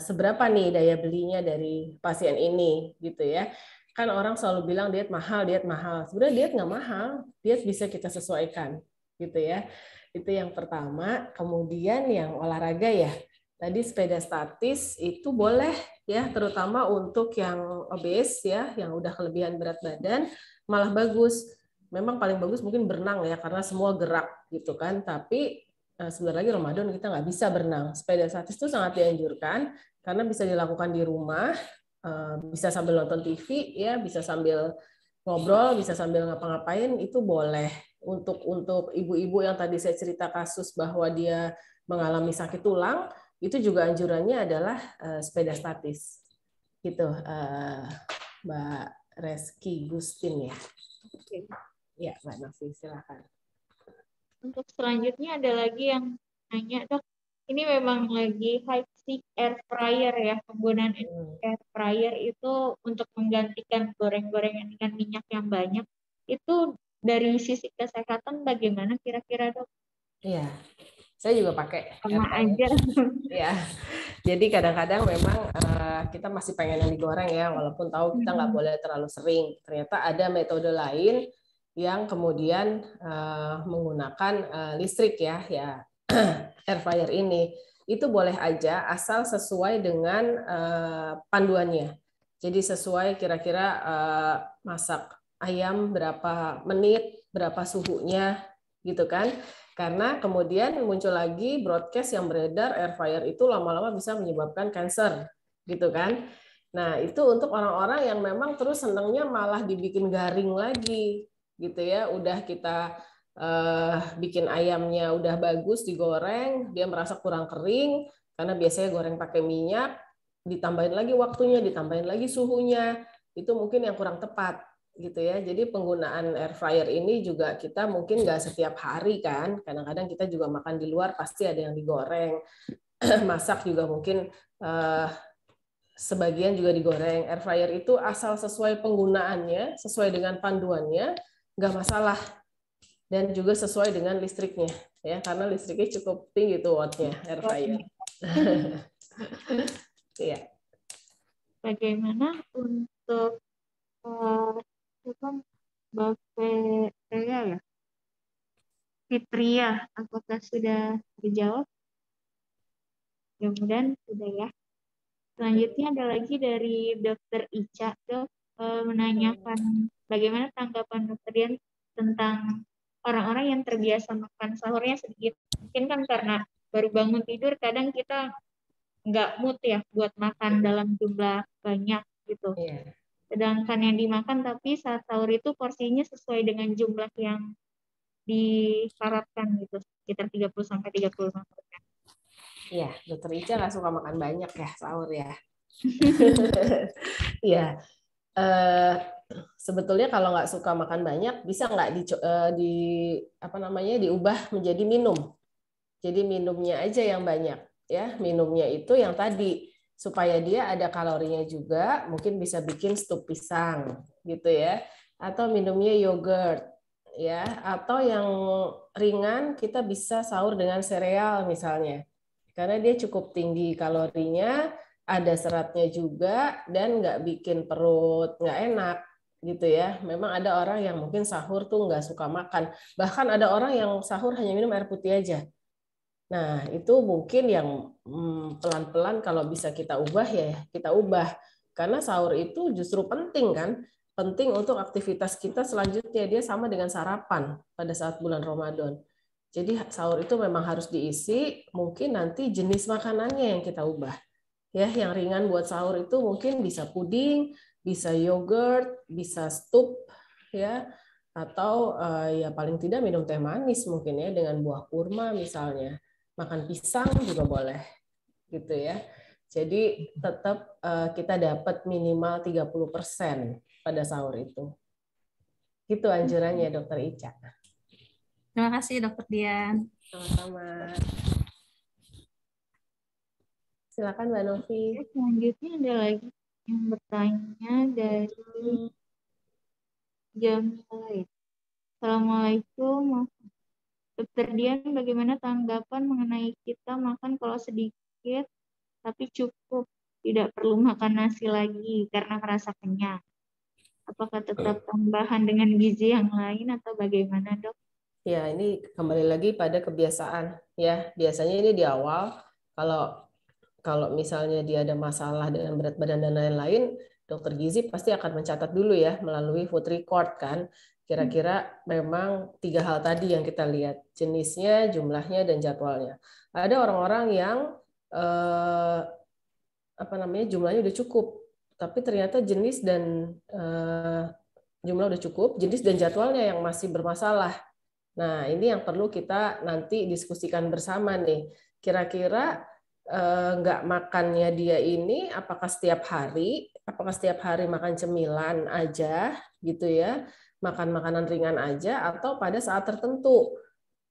seberapa nih daya belinya dari pasien ini gitu ya. Kan orang selalu bilang diet mahal, diet mahal. Sebenarnya diet nggak mahal, diet bisa kita sesuaikan, gitu ya. Itu yang pertama. Kemudian yang olahraga ya. Tadi sepeda statis itu boleh ya, terutama untuk yang obes ya, yang udah kelebihan berat badan, malah bagus. Memang paling bagus mungkin berenang ya, karena semua gerak gitu kan. Tapi sebentar lagi Ramadan kita nggak bisa berenang. Sepeda statis itu sangat dianjurkan karena bisa dilakukan di rumah. Bisa sambil nonton TV ya, bisa sambil ngobrol, bisa sambil ngapa-ngapain, itu boleh. Untuk ibu-ibu yang tadi saya cerita kasus bahwa dia mengalami sakit tulang, itu juga anjurannya adalah sepeda statis gitu, Mbak Reski Gustin ya. Ya, Mbak Novi, silakan. Untuk selanjutnya ada lagi yang nanya, Dok, ini memang lagi hype sih air fryer ya, penggunaan air fryer itu untuk menggantikan goreng-gorengan dengan minyak yang banyak. Itu dari sisi kesehatan bagaimana kira-kira, Dok? Iya, saya juga pakai Sama air fryer. aja. Ya, jadi kadang-kadang memang kita masih pengen yang digoreng ya, walaupun tahu kita nggak boleh terlalu sering. Ternyata ada metode lain yang kemudian menggunakan listrik ya air fryer ini. Itu boleh aja asal sesuai dengan panduannya. Jadi sesuai kira-kira masak ayam berapa menit, berapa suhunya gitu kan. Karena kemudian muncul lagi broadcast yang beredar air fryer itu lama-lama bisa menyebabkan kanker gitu kan. Nah, itu untuk orang-orang yang memang terus senangnya malah dibikin garing lagi gitu ya. Udah kita bikin ayamnya udah bagus digoreng, dia merasa kurang kering karena biasanya goreng pakai minyak, ditambahin lagi waktunya, ditambahin lagi suhunya, itu mungkin yang kurang tepat gitu ya. Jadi penggunaan air fryer ini juga kita mungkin nggak setiap hari kan, kadang-kadang kita juga makan di luar pasti ada yang digoreng, masak juga mungkin sebagian juga digoreng. Air fryer itu asal sesuai penggunaannya, sesuai dengan panduannya, nggak masalah. Dan juga sesuai dengan listriknya ya, karena listriknya cukup tinggi tuh wattnya air fryer. Iya. Bagaimana untuk Fitria ya? Fitria, apakah sudah terjawab? Mudah-mudahan sudah ya. Selanjutnya ada lagi dari Dr. Ica, Dok, menanyakan bagaimana tanggapan Dr. Dian tentang orang-orang yang terbiasa makan sahurnya sedikit. Mungkin kan karena baru bangun tidur, kadang kita nggak mood ya buat makan dalam jumlah banyak gitu. Sedangkan yang dimakan tapi saat sahur itu porsinya sesuai dengan jumlah yang diharapkan gitu, sekitar 30-35%. Iya, Dokter Ica nggak suka makan banyak ya sahur ya. Iya. Sebetulnya kalau nggak suka makan banyak, bisa nggak diubah menjadi minum. Jadi minumnya aja yang banyak ya. Minumnya itu yang tadi supaya dia ada kalorinya juga, mungkin bisa bikin stup pisang gitu ya. Atau minumnya yogurt ya, atau yang ringan kita bisa sahur dengan sereal misalnya. Karena dia cukup tinggi kalorinya, ada seratnya juga, dan nggak bikin perut nggak enak gitu ya. Memang ada orang yang mungkin sahur tuh nggak suka makan. Bahkan ada orang yang sahur hanya minum air putih aja. Nah, itu mungkin yang pelan-pelan kalau bisa kita ubah ya kita ubah. Karena sahur itu justru penting kan. Penting untuk aktivitas kita selanjutnya. Dia sama dengan sarapan pada saat bulan Ramadan. Jadi sahur itu memang harus diisi, mungkin nanti jenis makanannya yang kita ubah. Ya, yang ringan buat sahur itu mungkin bisa puding, bisa yogurt, bisa stup ya, atau ya paling tidak minum teh manis mungkin ya dengan buah kurma misalnya. Makan pisang juga boleh. Gitu ya. Jadi tetap kita dapat minimal 30% pada sahur itu. Itu anjurannya Dokter Ica. Terima kasih, Dokter Dian. Sama-sama. Silakan Mbak Novi. Selanjutnya ada lagi yang bertanya dari Jamil. Assalamualaikum. Dokter Dian, bagaimana tanggapan mengenai kita makan kalau sedikit tapi cukup, tidak perlu makan nasi lagi karena merasa kenyang? Apakah tetap tambahan dengan gizi yang lain atau bagaimana, Dok? Ya, ini kembali lagi pada kebiasaan ya. Biasanya ini di awal kalau misalnya dia ada masalah dengan berat badan dan lain-lain, dokter gizi pasti akan mencatat dulu ya melalui food record kan. Kira-kira memang 3 hal tadi yang kita lihat, jenisnya, jumlahnya, dan jadwalnya. Ada orang-orang yang jumlahnya udah cukup, tapi ternyata jenis dan jumlah udah cukup, jenis dan jadwalnya yang masih bermasalah. Nah, ini yang perlu kita nanti diskusikan bersama nih. Kira-kira nggak makannya dia ini apakah setiap hari makan cemilan aja gitu ya, makan makanan ringan aja, atau pada saat tertentu.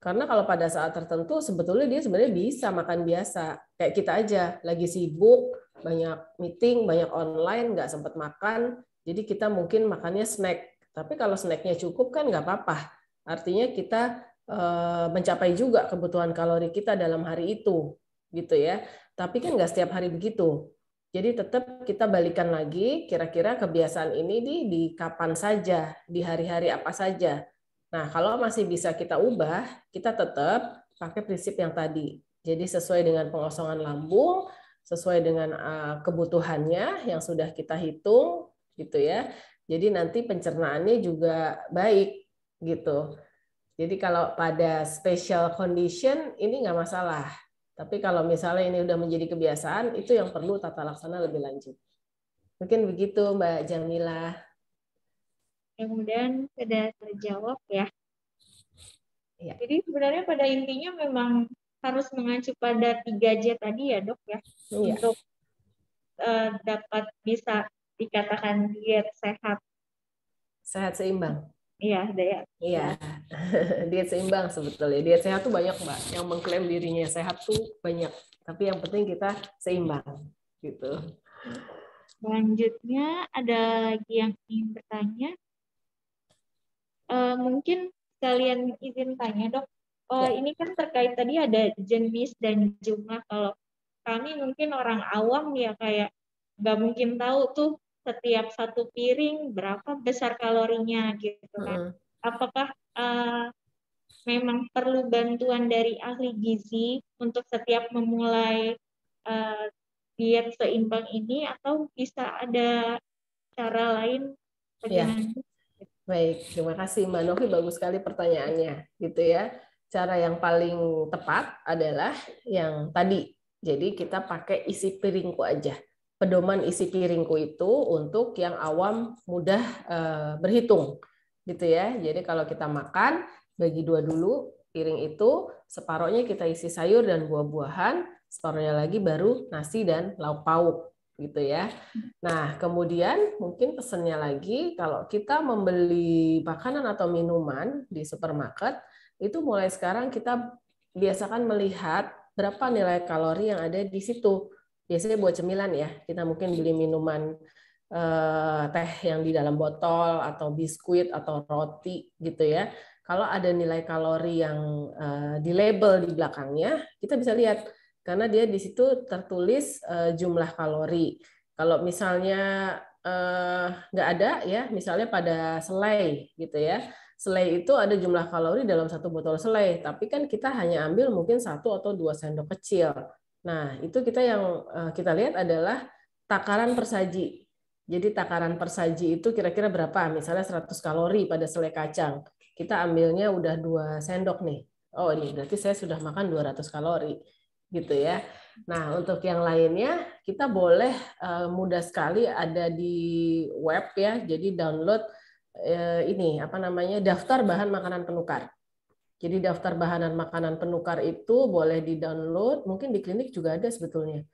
Karena kalau pada saat tertentu sebetulnya dia sebenarnya bisa makan biasa. Kayak kita aja lagi sibuk, banyak meeting, banyak online, nggak sempat makan, jadi kita mungkin makannya snack. Tapi kalau snacknya cukup kan nggak apa-apa. Artinya kita mencapai juga kebutuhan kalori kita dalam hari itu, gitu ya. Tapi kan nggak setiap hari begitu. Jadi tetap kita balikan lagi, kira-kira kebiasaan ini di kapan saja, di hari-hari apa saja. Nah, kalau masih bisa kita ubah, kita tetap pakai prinsip yang tadi. Jadi sesuai dengan pengosongan lambung, sesuai dengan kebutuhannya yang sudah kita hitung, gitu ya. Jadi nanti pencernaannya juga baik, gitu. Jadi kalau pada special condition ini nggak masalah. Tapi kalau misalnya ini udah menjadi kebiasaan, itu yang perlu tata laksana lebih lanjut. Mungkin begitu, Mbak Jamila. Kemudian sudah terjawab ya. Ya. Jadi sebenarnya pada intinya memang harus mengacu pada 3J tadi ya, Dok ya. Iya. Untuk dapat bisa dikatakan diet sehat. Sehat seimbang. Iya, diet. Iya, diet seimbang sebetulnya. Diet sehat tuh banyak, Mbak. Yang mengklaim dirinya sehat tuh banyak. Tapi yang penting kita seimbang, gitu. Selanjutnya ada lagi yang ingin bertanya. Mungkin kalian izin tanya, Dok. Ini kan terkait tadi ada jenis dan jumlah. Kalau kami mungkin orang awam ya kayak nggak mungkin tahu tuh setiap satu piring berapa besar kalorinya gitu kan. Apakah memang perlu bantuan dari ahli gizi untuk setiap memulai diet seimbang ini atau bisa ada cara lain bagaimana? Ya. Baik, terima kasih Mbak Novi, bagus sekali pertanyaannya, gitu ya. Cara yang paling tepat adalah yang tadi. Jadi kita pakai isi piringku aja. Pedoman isi piringku itu untuk yang awam mudah berhitung, gitu ya. Jadi kalau kita makan, bagi 2 dulu piring itu, separohnya kita isi sayur dan buah-buahan, separohnya lagi baru nasi dan lauk pauk, gitu ya. Nah, kemudian mungkin pesannya lagi, kalau kita membeli makanan atau minuman di supermarket, itu mulai sekarang kita biasakan melihat berapa nilai kalori yang ada di situ. Biasanya buat cemilan ya, kita mungkin beli minuman teh yang di dalam botol, atau biskuit, atau roti gitu ya. Kalau ada nilai kalori yang di label di belakangnya, kita bisa lihat, karena dia di situ tertulis jumlah kalori. Kalau misalnya nggak ada ya, misalnya pada selai gitu ya, selai itu ada jumlah kalori dalam 1 botol selai, tapi kan kita hanya ambil mungkin 1 atau 2 sendok kecil. Nah itu kita yang kita lihat adalah takaran per saji. Jadi takaran per saji itu kira-kira berapa? Misalnya 100 kalori pada selai kacang, kita ambilnya udah 2 sendok nih. Oh ini berarti saya sudah makan 200 kalori gitu ya. Nah, untuk yang lainnya kita boleh mudah sekali ada di web ya. Jadi download daftar bahan makanan penukar. Jadi daftar bahan makanan penukar itu boleh di-download, mungkin di klinik juga ada sebetulnya.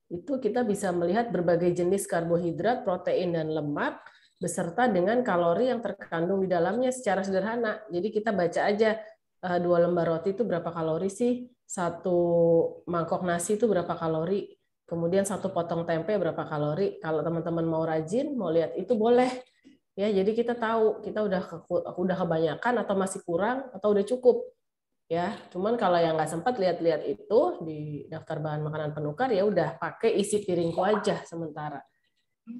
Itu kita bisa melihat berbagai jenis karbohidrat, protein dan lemak beserta dengan kalori yang terkandung di dalamnya secara sederhana. Jadi kita baca aja 2 lembar roti itu berapa kalori sih? 1 mangkok nasi itu berapa kalori, kemudian 1 potong tempe berapa kalori. Kalau teman-teman mau rajin, mau lihat itu boleh ya. Jadi kita tahu kita udah kebanyakan atau masih kurang atau udah cukup ya. Cuman kalau yang nggak sempat lihat-lihat itu di daftar bahan makanan penukar, ya udah pakai isi piringku aja sementara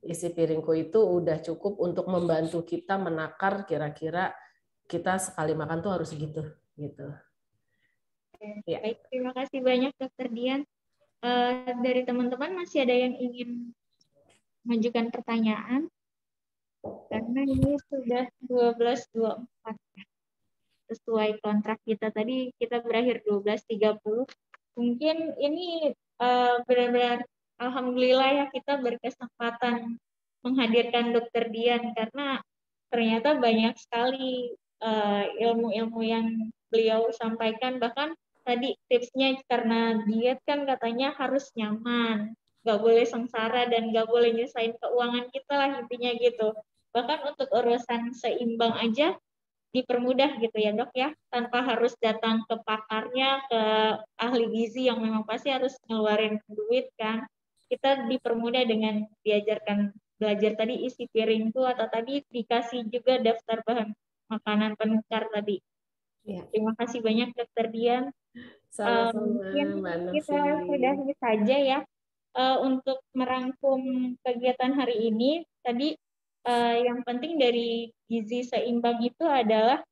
Isi piringku itu udah cukup untuk membantu kita menakar kira-kira kita sekali makan tuh harus segitu gitu. Ya. Baik, terima kasih banyak Dokter Dian. Dari teman-teman masih ada yang ingin mengajukan pertanyaan? Karena ini sudah 12.24. Sesuai kontrak kita tadi, kita berakhir 12.30. Mungkin ini benar-benar alhamdulillah ya kita berkesempatan menghadirkan Dokter Dian karena ternyata banyak sekali ilmu-ilmu yang beliau sampaikan. Bahkan tadi tipsnya karena diet kan katanya harus nyaman, nggak boleh sengsara dan nggak boleh nyusahin keuangan kita lah intinya gitu. Bahkan untuk urusan seimbang aja dipermudah gitu ya dok ya, tanpa harus datang ke pakarnya, ke ahli gizi yang memang pasti harus ngeluarin duit kan. Kita dipermudah dengan diajarkan belajar tadi isi piringku atau tadi dikasih juga daftar bahan makanan penukar tadi. Ya. Terima kasih banyak Dokter Dian. Sama-sama Mungkin Mbak kita sudah saja ya untuk merangkum kegiatan hari ini. Tadi yang penting dari gizi seimbang itu adalah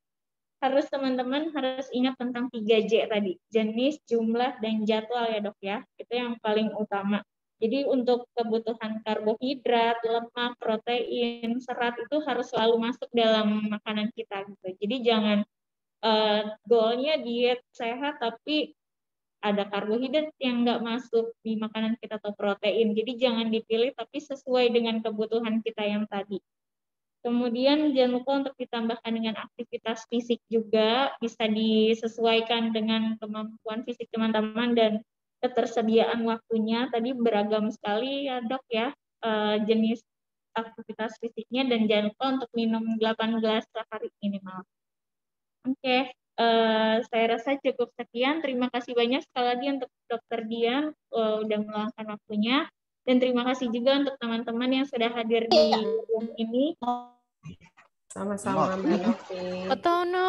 harus teman-teman harus ingat tentang 3J tadi, jenis, jumlah, dan jadwal ya dok ya, itu yang paling utama. Jadi untuk kebutuhan karbohidrat, lemak, protein, serat itu harus selalu masuk dalam makanan kita gitu. Jadi jangan goalnya diet sehat tapi ada karbohidrat yang nggak masuk di makanan kita atau protein. Jadi jangan dipilih tapi sesuai dengan kebutuhan kita yang tadi. Kemudian jangan lupa untuk ditambahkan dengan aktivitas fisik juga, bisa disesuaikan dengan kemampuan fisik teman-teman dan ketersediaan waktunya. Tadi beragam sekali ya dok ya, jenis aktivitas fisiknya, dan jangan lupa untuk minum 8 gelas sehari minimal. Oke, saya rasa cukup sekian. Terima kasih banyak sekali lagi untuk Dokter Dian udah meluangkan waktunya. Dan terima kasih juga untuk teman-teman yang sudah hadir di room ini. Sama-sama Mbak Novi.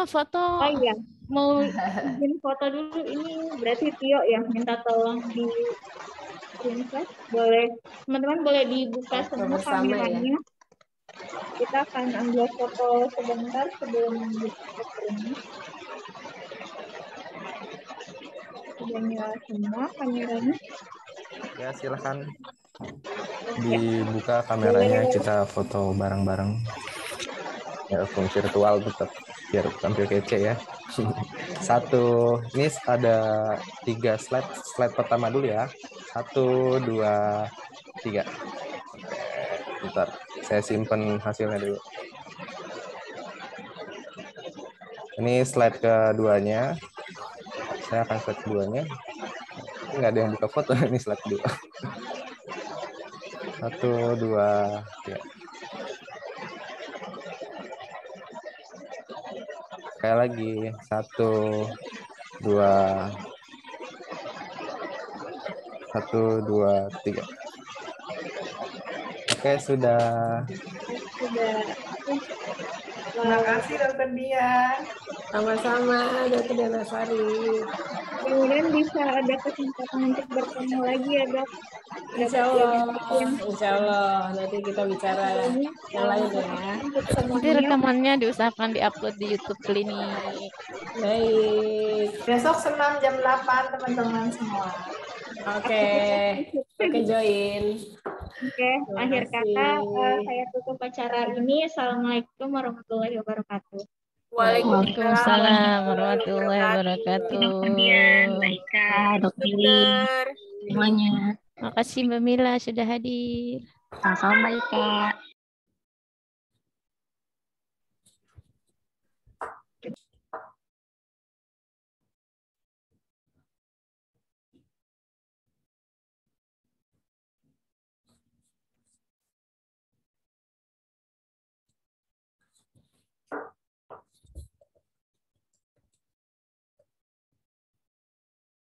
Foto. Oh iya, mau izin foto dulu. Ini berarti Tio ya, minta tolong di screenshot. Boleh, teman-teman boleh dibuka semua kameranya. Kita akan ambil foto sebentar sebelum dibuka ini. Sudah nyala semua kameranya. Ya, silakan dibuka kameranya, kita foto bareng-bareng. Ya, phone virtual tetap biar tampil kece ya. Satu, ini ada 3 slide. Slide pertama dulu ya. 1, 2, 3. Oke, bentar. Saya simpen hasilnya dulu. Ini slide keduanya. Saya akan slide keduanya. Nggak ada yang buka foto, ini slide kedua. 1, 2, 3. Sekali lagi, 1, 2, 3. Oke, sudah. Terima kasih Dokter Dian. Sama-sama Dokter Dianasari. Kemudian bisa ada kesempatan untuk bertemu lagi ya dok. Insya Allah nanti kita bicara yang lain ya. Nanti rekamannya diusahakan diupload di YouTube Klinik. Baik. Besok senam jam 8 teman-teman semua. Oke, join. Oke, akhir kata saya tutup acara ini. Assalamualaikum warahmatullahi wabarakatuh. Waalaikumsalam warahmatullahi wabarakatuh. Mbak Ika, dokter, semuanya. Makasih Mbak Mila sudah hadir. Sama-sama Mbak Ika.